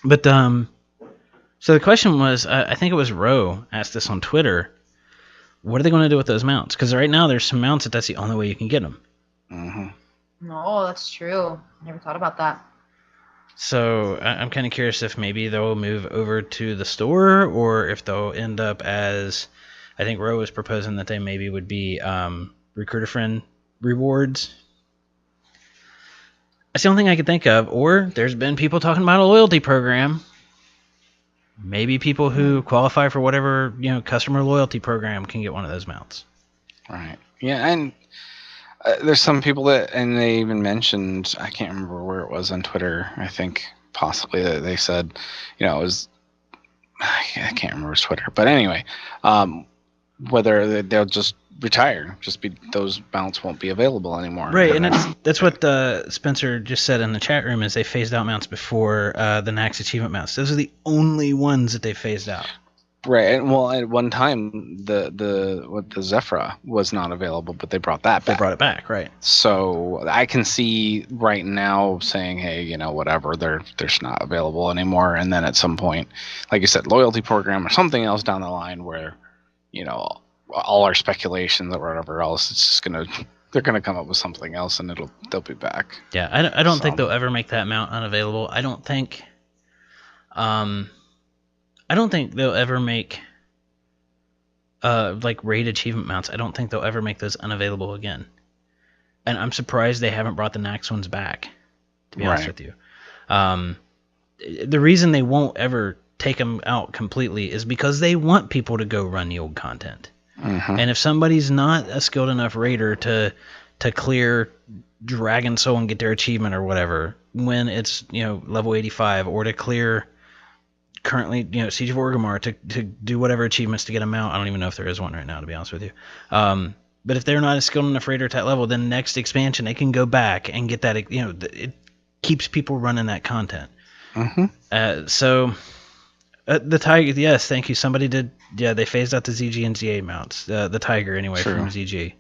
But, so the question was, I think it was Ro asked this on Twitter, what are they going to do with those mounts? Because right now there's some mounts that's the only way you can get them. Mm-hmm. No, that's true. I never thought about that. So I'm kind of curious if maybe they'll move over to the store, or if they'll end up as, I think Ro was proposing that they maybe would be Recruiter Friend rewards. That's the only thing I could think of. Or there's been people talking about a loyalty program. Maybe people who qualify for whatever, customer loyalty program can get one of those mounts. Right. Yeah, and there's some people and they even mentioned, I can't remember where it was on Twitter, I think possibly that they said, it was, I can't remember his Twitter, but anyway, whether they'll just retire, those mounts won't be available anymore. Right, and that's what Spencer just said in the chat room, is they phased out mounts before the Nax achievement mounts. Those are the only ones that they phased out. Right, and well, at one time the Zephyra was not available, but they brought that back. They brought it back, right? So I can see right now saying, hey, whatever, they're just not available anymore, and then at some point, like you said, loyalty program or something else down the line where, all our speculations or whatever else, it's just they're gonna come up with something else, and they'll be back. Yeah, I don't think they'll ever make that mount unavailable. I don't think they'll ever make like raid achievement mounts. I don't think they'll ever make those unavailable again. And I'm surprised they haven't brought the Nax ones back, to be honest with you. The reason they won't ever take them out completely is because they want people to go run the old content. And if somebody's not a skilled enough raider to clear Dragon Soul and get their achievement or whatever, when it's, you know, level 85, or to clear currently, you know, Siege of Orgrimmar, to do whatever achievements to get a mount. I don't even know if there is one right now, to be honest with you. But if they're not a skilled enough raider at that level, then next expansion they can go back and get that. You know, it keeps people running that content. So the Tiger, yes, thank you. Somebody did. Yeah, they phased out the ZG and ZA mounts. The Tiger anyway from ZG.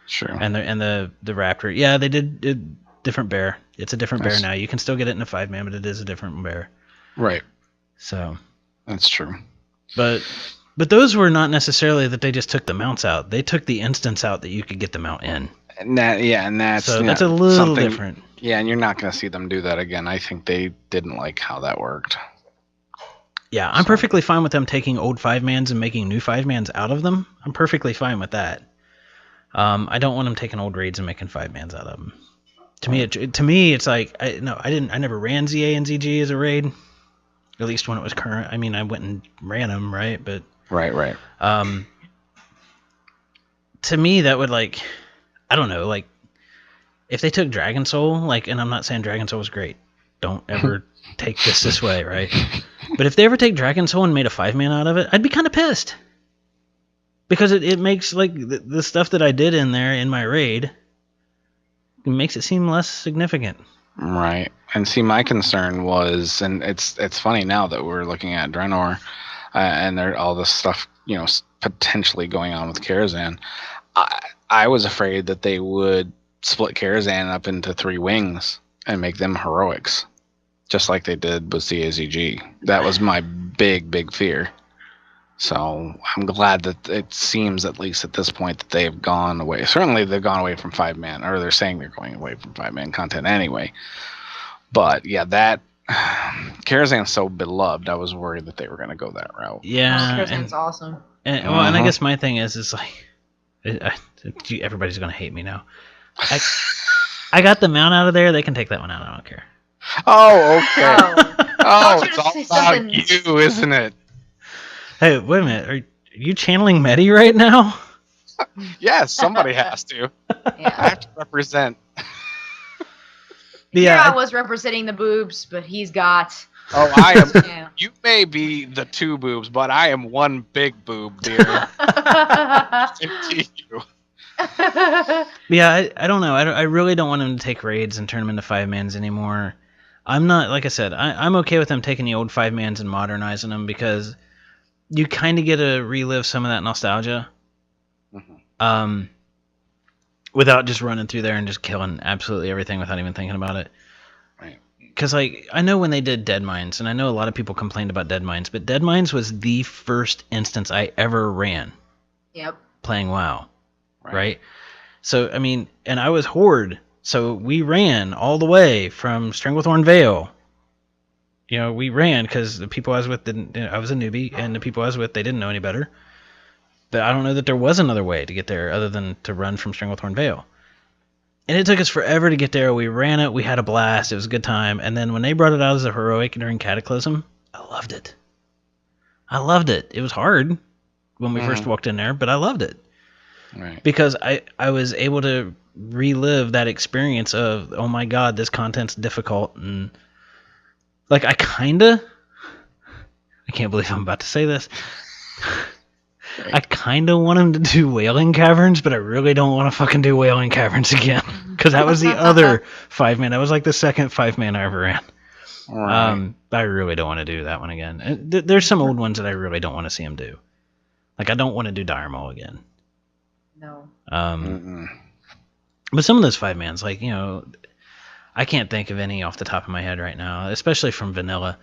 Sure. And the Raptor. Yeah, they did different bear. It's a different bear now. You can still get it in a 5-man, but it is a different bear. Right. So. That's true. But those were not necessarily that they just took the mounts out. They took the instance out that you could get the mount in. And that's so that's a little different. Yeah, and you're not going to see them do that again. I think they didn't like how that worked. Yeah, I'm perfectly fine with them taking old 5-mans and making new 5-mans out of them. I'm perfectly fine with that. I don't want them taking old raids and making 5-mans out of them. To me, it's like I never ran ZA and ZG as a raid. At least when it was current. I mean, I went and ran them, right? But right. To me, that would, like, I don't know, like, if they took Dragon Soul, like, and I'm not saying Dragon Soul was great. Don't ever take this way, right? But if they ever take Dragon Soul and made a 5-man out of it, I'd be kind of pissed. Because it makes, like, the stuff that I did in there in my raid, it makes it seem less significant. Right. And see, my concern was, and it's funny now that we're looking at Draenor, and there all this stuff, you know, potentially going on with Karazhan. I was afraid that they would split Karazhan up into 3 wings and make them heroics, just like they did with CAZG. That was my big fear. So I'm glad that it seems, at least at this point, that they've gone away. Certainly they've gone away from 5-man, or they're saying they're going away from 5-man content anyway. But yeah, that Karazhan's so beloved, I was worried that they were going to go that route. Yeah, Karazhan's awesome. And I guess my thing is like, everybody's going to hate me now. I got the mount out of there. They can take that one out. I don't care. Oh, okay. It's all about you, isn't it? Hey, wait a minute. Are you channeling Medi right now? Yes, somebody has to. Yeah. I have to represent. Yeah, I was representing the boobs, but he's got. Oh, I am. Yeah. You may be the 2 boobs, but I am one big boob, dear. you. Yeah, I don't know. I really don't want him to take raids and turn them into 5-mans anymore. I'm not, like I said, I'm okay with them taking the old 5-mans and modernizing them, because you kind of get to relive some of that nostalgia. Without just running through there and just killing absolutely everything without even thinking about it. Right. Because, like, I know when they did Dead Mines, and I know a lot of people complained about Dead Mines, but Dead Mines was the first instance I ever ran. Yep. Playing WoW. Right? So, I mean, and I was Horde, so we ran all the way from Stranglethorn Vale. You know, we ran because the people I was with didn't. You know, I was a newbie, and the people I was with, they didn't know any better. But I don't know that there was another way to get there other than to run from Stranglethorn Vale. And it took us forever to get there. We ran it. We had a blast. It was a good time. And then when they brought it out as a heroic during Cataclysm, I loved it. It was hard when we first walked in there, but I loved it. Right. Because I was able to relive that experience of, oh my god, this content's difficult. And like, I can't believe I'm about to say this. Right. I kind of want him to do Wailing Caverns, but I really don't want to fucking do Wailing Caverns again. Because that was the other 5-man. That was like the second 5-man I ever ran. Right. I really don't want to do that one again. And there's some old ones that I really don't want to see him do. Like, I don't want to do Dire Maul again. No. But some of those 5-mans, like, you know, I can't think of any off the top of my head right now, especially from Vanilla.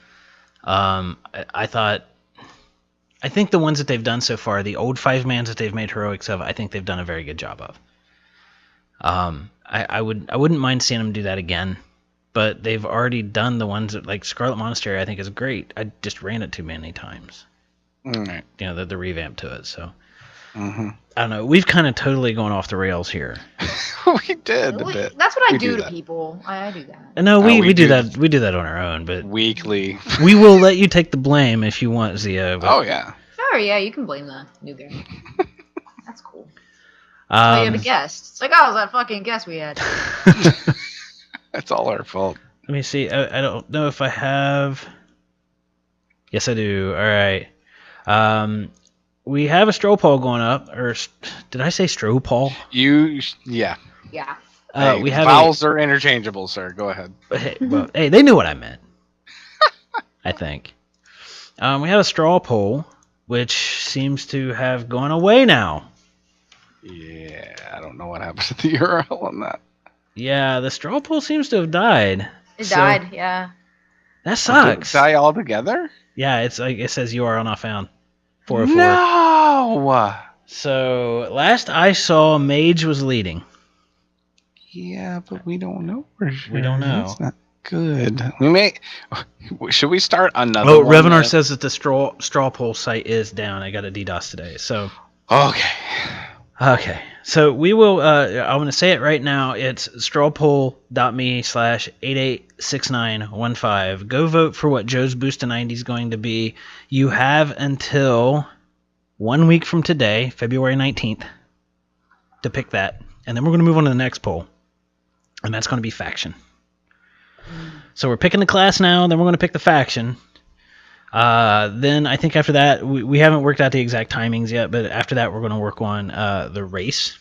I think the ones that they've done so far, the old 5-mans that they've made heroics of, I think they've done a very good job of. I wouldn't mind seeing them do that again, but they've already done the ones that, like Scarlet Monastery, I think is great. I just ran it too many times. Right. You know, the revamp to it. So Mm-hmm. I don't know. We've kind of totally gone off the rails here. We did a bit. That's what I We do do to that. people. I do that. And no, we we do do that. We do that on our own, but Weekly. we will let you take the blame if you want, Zio. But, Oh, yeah. Sure, yeah, you can blame the new guy. That's cool. Oh, you have a guest. It's like, oh, that fucking guest we had. That's all our fault. Let me see. I don't know if I have. Yes, I do. All right. We have a straw poll going up, or did I say straw poll? Yeah. Yeah. Hey, We have vowels are interchangeable, sir. Go ahead. Hey, they knew what I meant. I think. We have a straw poll, which seems to have gone away now. Yeah, I don't know what happened to the URL on that. Yeah, the straw poll seems to have died. It died, yeah. That sucks. Did it die altogether? Yeah, it's like it says URL not found. 404. No! So last I saw, Mage was leading. Yeah, but we don't know for sure. We don't know. That's not good. We may. Should we start another Oh, one? Revenar says that the straw poll site is down. I got a DDoS today. So okay. So we will. I'm going to say it right now. It's strawpoll.me/886915. Go vote for what Joe's Boost to 90 is going to be. You have until 1 week from today, February 19th, to pick that, and then we're going to move on to the next poll, and that's going to be faction. So we're picking the class now, then we're going to pick the faction. Then I think after that, we haven't worked out the exact timings yet, but after that we're going to work on the race.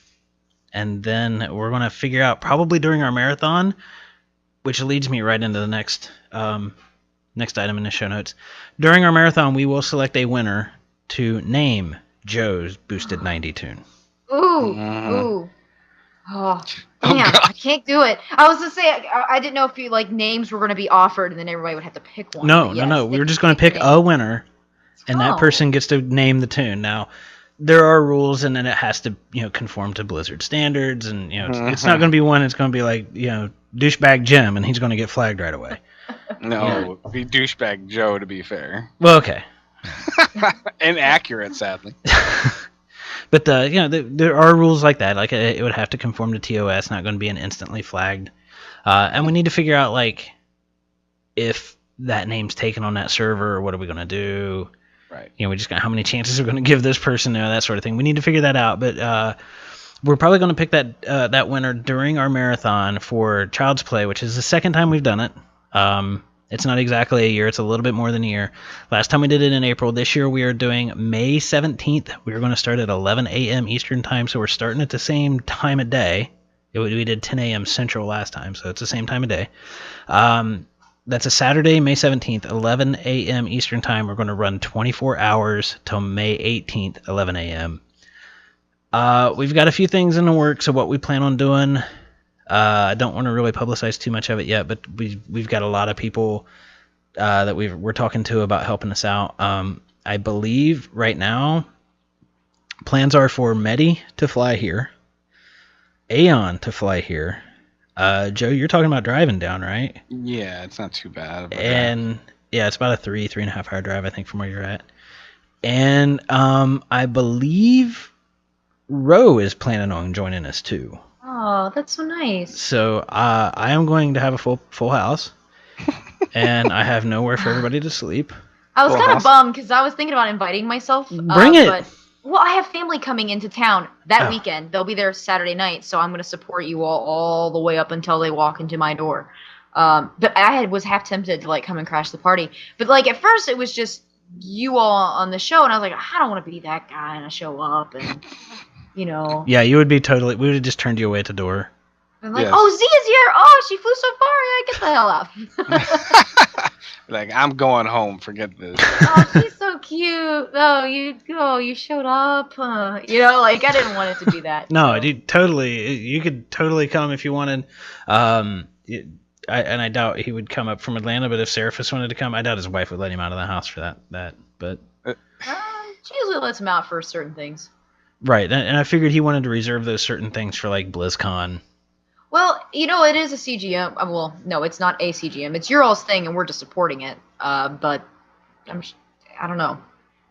And then we're going to figure out, probably during our marathon, which leads me right into the next item in the show notes. During our marathon, we will select a winner to name Joe's Boosted 90 tune. Ooh. Oh, damn, I can't do it. I was going to say, I didn't know if names were going to be offered and then everybody would have to pick one. No. We were just going to pick a winner, and that person gets to name the tune. Now, there are rules, and then it has to, conform to Blizzard standards, and it's not going to be one. It's going to be like, douchebag Jim, and he's going to get flagged right away. No, be douchebag Joe to be fair. Well, okay. Inaccurate, sadly. But there are rules like that. Like it would have to conform to TOS, not going to be an instantly flagged. And we need to figure out if that name's taken on that server, what are we going to do? Right. We just got how many chances we're going to give this person, that sort of thing. We need to figure that out. But we're probably going to pick that winner during our marathon for Child's Play, which is the second time we've done it. It's not exactly a year. It's a little bit more than a year. Last time we did it in April. This year we are doing May 17th. We're going to start at 11 a.m. Eastern time, so we're starting at the same time of day. We did 10 a.m. Central last time, so it's the same time of day. That's a Saturday, May 17th, 11 a.m. Eastern time. We're going to run 24 hours till May 18th, 11 a.m. We've got a few things in the works of what we plan on doing. I don't want to really publicize too much of it yet, but we've got a lot of people that we're talking to about helping us out. I believe right now plans are for Medi to fly here, Aeon to fly here. Joe, you're talking about driving down, right? Yeah, it's not too bad. And yeah, it's about a 3.5 hour drive, I think, from where you're at. And I believe Ro is planning on joining us too. Oh, that's so nice. So I am going to have a full house, and I have nowhere for everybody to sleep. I was kind of bummed because I was thinking about inviting myself. Bring it. Well, I have family coming into town that weekend. They'll be there Saturday night, so I'm going to support you all the way up until they walk into my door. But I was half tempted to come and crash the party. But at first it was just you all on the show, and I was like, I don't want to be that guy, and I show up and. Yeah, you would be totally. We would have just turned you away at the door. I'm like, oh, Zia's here. Oh, she flew so far. Yeah, get the hell out. I'm going home. Forget this. Oh, she's so cute. Oh, you showed up. I didn't want it to be that. No, dude, totally. You could totally come if you wanted. And I doubt he would come up from Atlanta. But if Seraphis wanted to come, I doubt his wife would let him out of the house for that. But she usually lets him out for certain things. Right, and I figured he wanted to reserve those certain things for BlizzCon. Well, it is a CGM. Well, no, it's not a CGM. It's your all's thing, and we're just supporting it. But I don't know.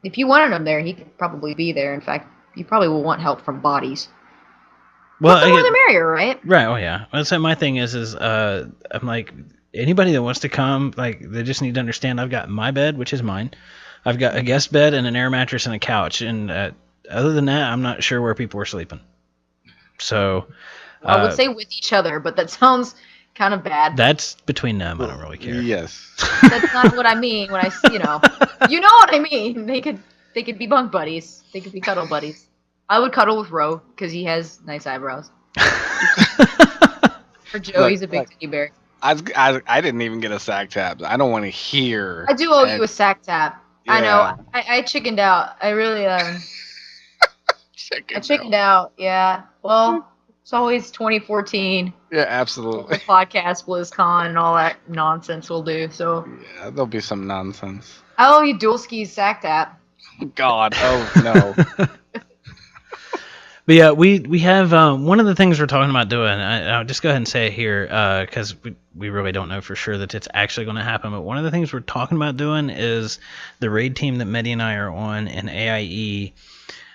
If you wanted him there, he could probably be there. In fact, you probably will want help from bodies. Well, the more the merrier, right? Right. Oh yeah. Well, so my thing is I'm like, anybody that wants to come, like, they just need to understand I've got my bed, which is mine. I've got a guest bed and an air mattress and a couch, and other than that, I'm not sure where people are sleeping. So I would say with each other, but that sounds kind of bad. That's between them. I don't really care. Yes. That's not what I mean when you know what I mean. They could be bunk buddies. They could be cuddle buddies. I would cuddle with Ro because he has nice eyebrows. For Joe, he's a big teddy bear. I didn't even get a sack tap. I don't want to hear. I do owe you a sack tap. Yeah. I know. I chickened out. I really I chickened out. Yeah. Well, it's always 2014. Yeah, absolutely. The podcast, BlizzCon, and all that nonsense we'll do. So. Yeah, there'll be some nonsense. I owe you Dulski's sack tap. God. Oh no. But yeah, we have one of the things we're talking about doing. I'll just go ahead and say it here because we really don't know for sure that it's actually going to happen. But one of the things we're talking about doing is the raid team that Medi and I are on in AIE,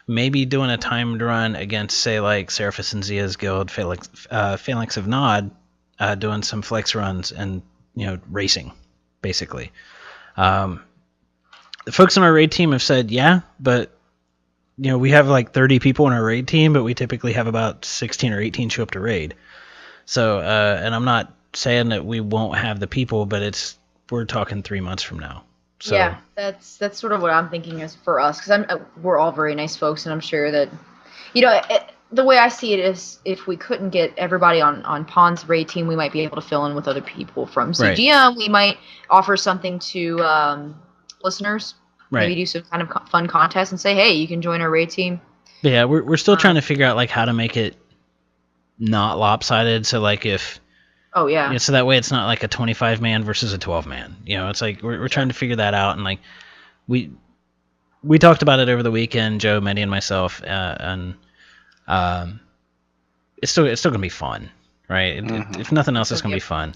maybe doing a timed run against, say, like Seraphis and Zia's guild, Phalanx of Nod, doing some flex runs and racing, basically. The folks on our raid team have said, yeah, but we have like 30 people in our raid team, but we typically have about 16 or 18 show up to raid. So, and I'm not saying that we won't have the people, but we're talking 3 months from now. So, yeah, that's sort of what I'm thinking is for us, because we're all very nice folks, and I'm sure that, the way I see it is if we couldn't get everybody on Pond's raid team, we might be able to fill in with other people from CGM. Right. We might offer something to listeners. Right. Maybe do some kind of fun contest and say, hey, you can join our raid team. But yeah, we're still trying to figure out like how to make it not lopsided. So like if... Oh, yeah. So that way it's not like a 25-man versus a 12-man. It's like we're trying to figure that out. And like we talked about it over the weekend, Joe, Medi, and myself. And it's still going to be fun, right? If nothing else, it's going to be fun.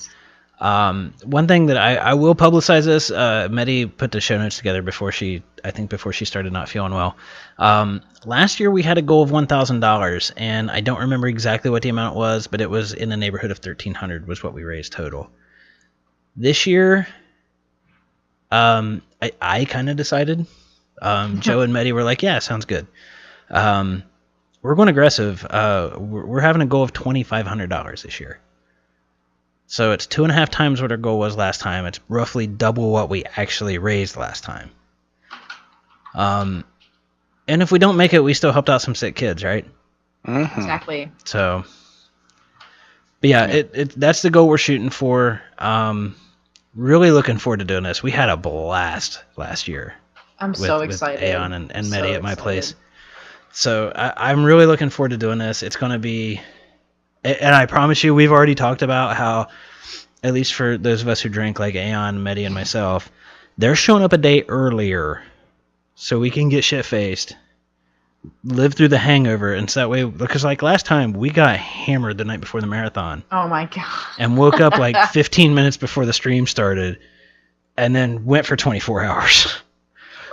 One thing that I will publicize this, Medi put the show notes together before she started not feeling well. Last year we had a goal of $1,000, and I don't remember exactly what the amount was, but it was in the neighborhood of $1,300 was what we raised total. This year, I kind of decided. Joe and Medi were like, yeah, sounds good. We're going aggressive. We're having a goal of $2,500 this year. So it's 2.5 times what our goal was last time. It's roughly double what we actually raised last time. And if we don't make it, we still helped out some sick kids, right? Mm-hmm. Exactly. So, but yeah, that's the goal we're shooting for. Really looking forward to doing this. We had a blast last year. I'm so excited. With Aeon and Medi at my place. So I'm really looking forward to doing this. It's going to be... And I promise you, we've already talked about how, at least for those of us who drink like Aeon, Medi, and myself, they're showing up a day earlier so we can get shit-faced, live through the hangover, and so that way, because like last time, we got hammered the night before the marathon. Oh my God. And woke up like 15 minutes before the stream started, and then went for 24 hours.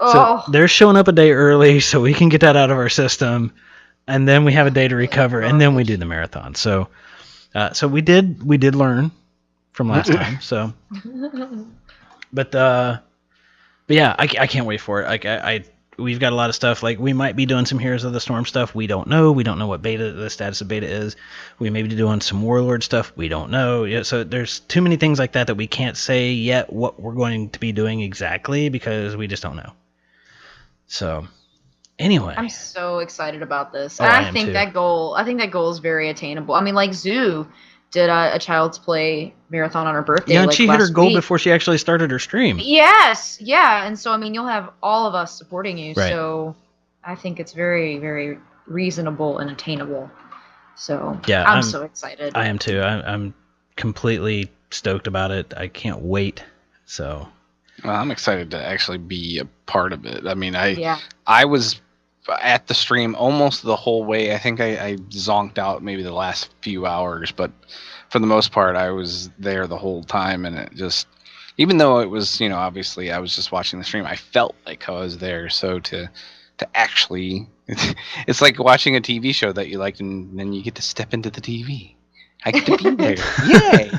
Oh. So they're showing up a day early so we can get that out of our system. And then we have a day to recover, and then we do the marathon. So we did learn from last time. So, but yeah, I can't wait for it. Like we've got a lot of stuff. Like we might be doing some Heroes of the Storm stuff. We don't know. We don't know what the status of beta is. We may be doing some Warlord stuff. We don't know. Yeah, so there's too many things like that we can't say yet what we're going to be doing exactly because we just don't know. So. Anyway, I'm so excited about this. Oh, and I think too. that goal is very attainable. I mean, like Zoo did a Child's Play marathon on her birthday. Yeah, and like, she hit her last goal week. before she actually started her stream. Yes, yeah, and so I mean, you'll have all of us supporting you. Right. So I think it's very, very reasonable and attainable. So Yeah, I'm so excited. I am too. I'm completely stoked about it. I can't wait. So. Well, I'm excited to actually be a part of it. I mean, I was at the stream almost the whole way. I think I zonked out maybe the last few hours, but for the most part, I was there the whole time, and it just, even though it was, obviously I was just watching the stream, I felt like I was there. So to to actually. It's like watching a TV show that you like, and then you get to step into the TV. I get to be there. Yay! So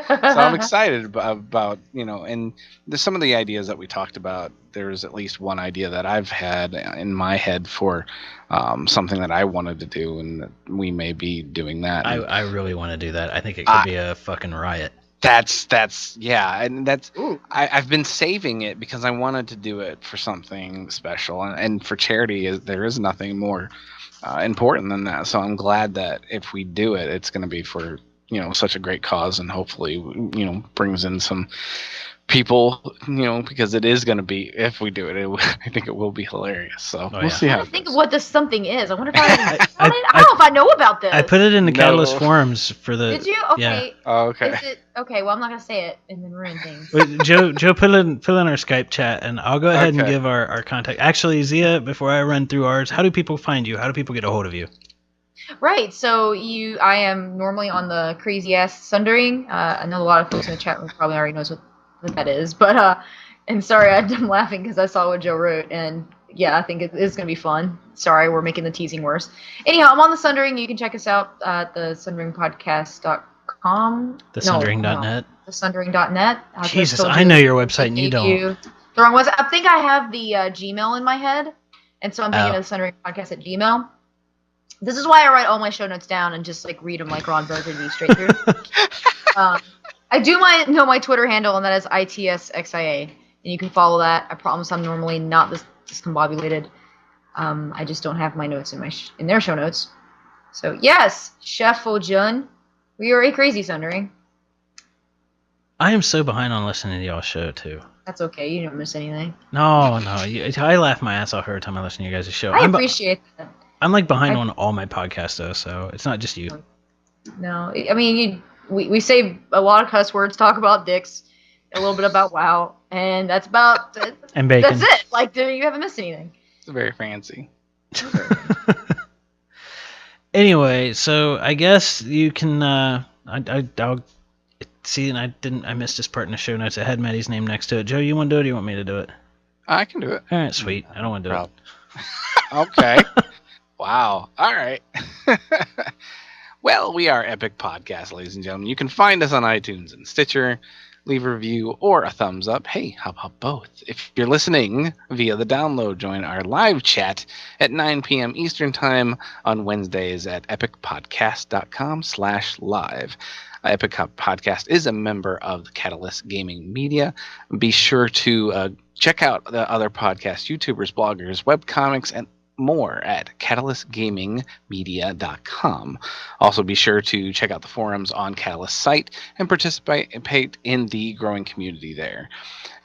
I'm excited about and there's some of the ideas that we talked about. There's at least one idea that I've had in my head for something that I wanted to do, and we may be doing that. I really want to do that. I think it could be a fucking riot. That's yeah, and that's I've been saving it because I wanted to do it for something special, and for charity, there is nothing more important than that. So I'm glad that if we do it, it's going to be for such a great cause, and hopefully brings in some people, because it is going to be, if we do it, I think it will be hilarious. So we'll see how. I think of what this something is. I wonder if I don't know if I know about this. I put it in the Catalyst forums for the. Did you? Okay. Yeah. Oh, okay. Is it, okay. Well, I'm not gonna say it and then ruin things. Wait, Joe, put in our Skype chat, and I'll go ahead and give our contact. Actually, Zia, before I run through ours, how do people find you? How do people get a hold of you? Right. So I am normally on the crazy ass Sundering. I know a lot of folks in the chat room probably already knows what that is, but and sorry, I'm laughing because I saw what Joe wrote, and yeah, I think it's gonna be fun. Sorry, we're making the teasing worse. Anyhow, I'm on the Sundering. You can check us out at the sunderingpodcast.com. Thesundering.net. Thesundering.net. Jesus, I know your website and you don't. The wrong website. I think I have the Gmail in my head, and so I'm thinking of the Sundering Podcast at Gmail. This is why I write all my show notes down and just read them like Ron Burgundy straight through. I do know my Twitter handle, and that is ITSXIA, and you can follow that. I promise I'm normally not this discombobulated. I just don't have my notes in their show notes. So yes, Chef Ojun, we are a crazy Sundering. I am so behind on listening to y'all's show too. That's okay. You don't miss anything. No. I laugh my ass off every time I listen to you guys' show. I appreciate that. I'm behind on all my podcasts though, so it's not just you. No, I mean we say a lot of cuss words, talk about dicks, a little bit about WoW, and that's about it. And bacon. That's it. You haven't missed anything. It's very fancy. Anyway, so I guess you can. I'll see, and I missed this part in the show notes. It had Medi's name next to it. Joe, you want to do it? Or you want me to do it? I can do it. All right, sweet. I don't want to do it. Okay. Wow. All right. Well, we are Epic Podcast, ladies and gentlemen. You can find us on iTunes and Stitcher. Leave a review or a thumbs up. Hey, how about both? If you're listening via the download, join our live chat at 9 p.m. Eastern Time on Wednesdays at epicpodcast.com/live. Epic Podcast is a member of the Catalyst Gaming Media. Be sure to check out the other podcasts, YouTubers, bloggers, webcomics, and more at catalystgamingmedia.com. Also be sure to check out the forums on Catalyst's site and participate in the growing community there.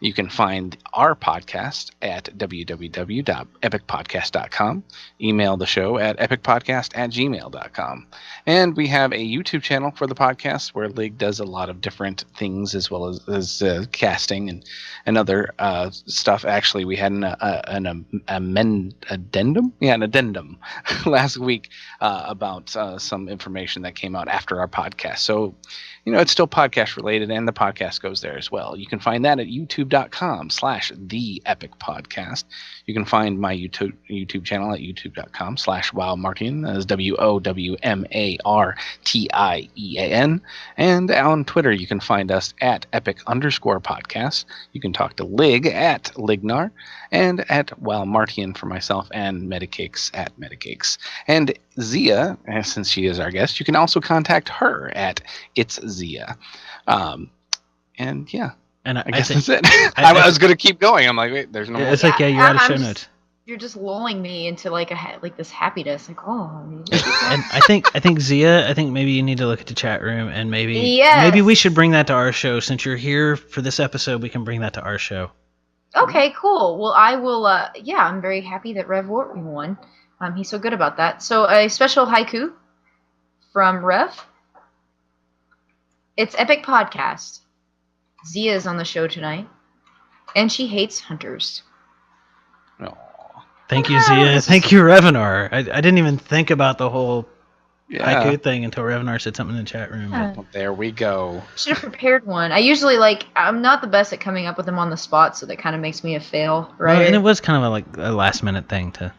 You can find our podcast at www.epicpodcast.com. Email the show at epicpodcast@gmail.com. And we have a YouTube channel for the podcast where Lig does a lot of different things as well as casting and other stuff. Actually, we had an addendum last week about some information that came out after our podcast. So, it's still podcast related, and the podcast goes there as well. You can find that at youtube.com/theepicpodcast. You can find my YouTube channel at youtube.com/wowmartian. That is WOWMARTIEAN. And on Twitter, you can find us at epic_podcast. You can talk to Lig at Lignar, and at Martian for myself, and Medicakes at Medicakes. And Zia, since she is our guest, you can also contact her at It's Zia. And yeah, and I guess that's it. I was going to keep going. I'm like, wait, there's no more. It's like, you're out of show notes. You're just lulling me into this happiness. And I think Zia, maybe you need to look at the chat room, and maybe we should bring that to our show. Since you're here for this episode, we can bring that to our show. Okay, cool. Well, I will. I'm very happy that Rev won. He's so good about that. So a special haiku from Rev. It's Epic Podcast. Zia is on the show tonight, and she hates hunters. Oh. Thank you, Zia. Thank you, Revenar. I didn't even think about the whole haiku thing until Revenar said something in the chat room. Well, there we go. Should have prepared one. I usually I'm not the best at coming up with them on the spot, so that kind of makes me a fail, right? Well, and it was kind of a last minute thing to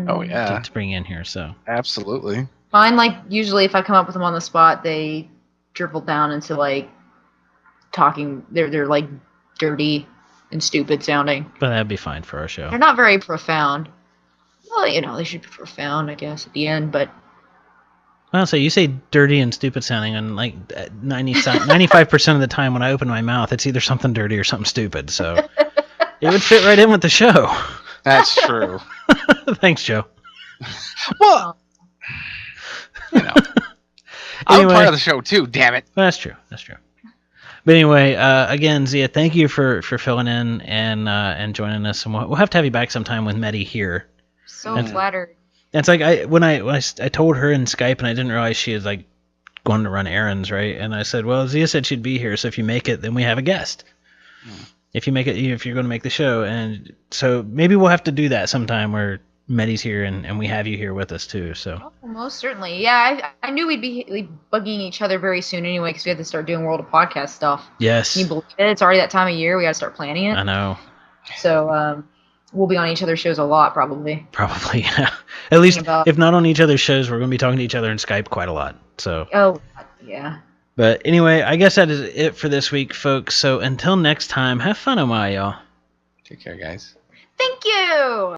Oh yeah, to bring in here. So absolutely. Mine, like, usually if I come up with them on the spot, they dribble down into, like, talking. They're like, dirty and stupid sounding. but that'd be fine for our show. They're not very profound. Well, you know, they should be profound, I guess, at the end, but... Well, so you say dirty and stupid sounding, and like 95% of the time when I open my mouth, it's either something dirty or something stupid. So it would fit right in with the show. That's true. Thanks, Joe. Well, you know, I'm part of the show too. Damn it. That's true. That's true. But anyway, again, Zia, thank you for filling in and joining us, and we'll have to have you back sometime with Medi here. So flattered. It's like when I told her in Skype, and I didn't realize she was like going to run errands, right? And I said, well, Zia said she'd be here, so if you make it, then we have a guest. If you make it, if you're going to make the show, and so maybe we'll have to do that sometime where Medi's here and we have you here with us too. So Oh, most certainly. Yeah, I knew we'd be bugging each other very soon anyway, because we had to start doing World of Podcast stuff. yes, Can you believe it? It's already that time of year. We got to start planning it. I know. So we'll be on each other's shows a lot, probably. Probably, yeah. At least, about- if not on each other's shows, we're going to be talking to each other in Skype quite a lot. So. Oh, yeah. But anyway, I guess that is it for this week, folks. So until next time, have fun a while, y'all. Take care, guys. Thank you!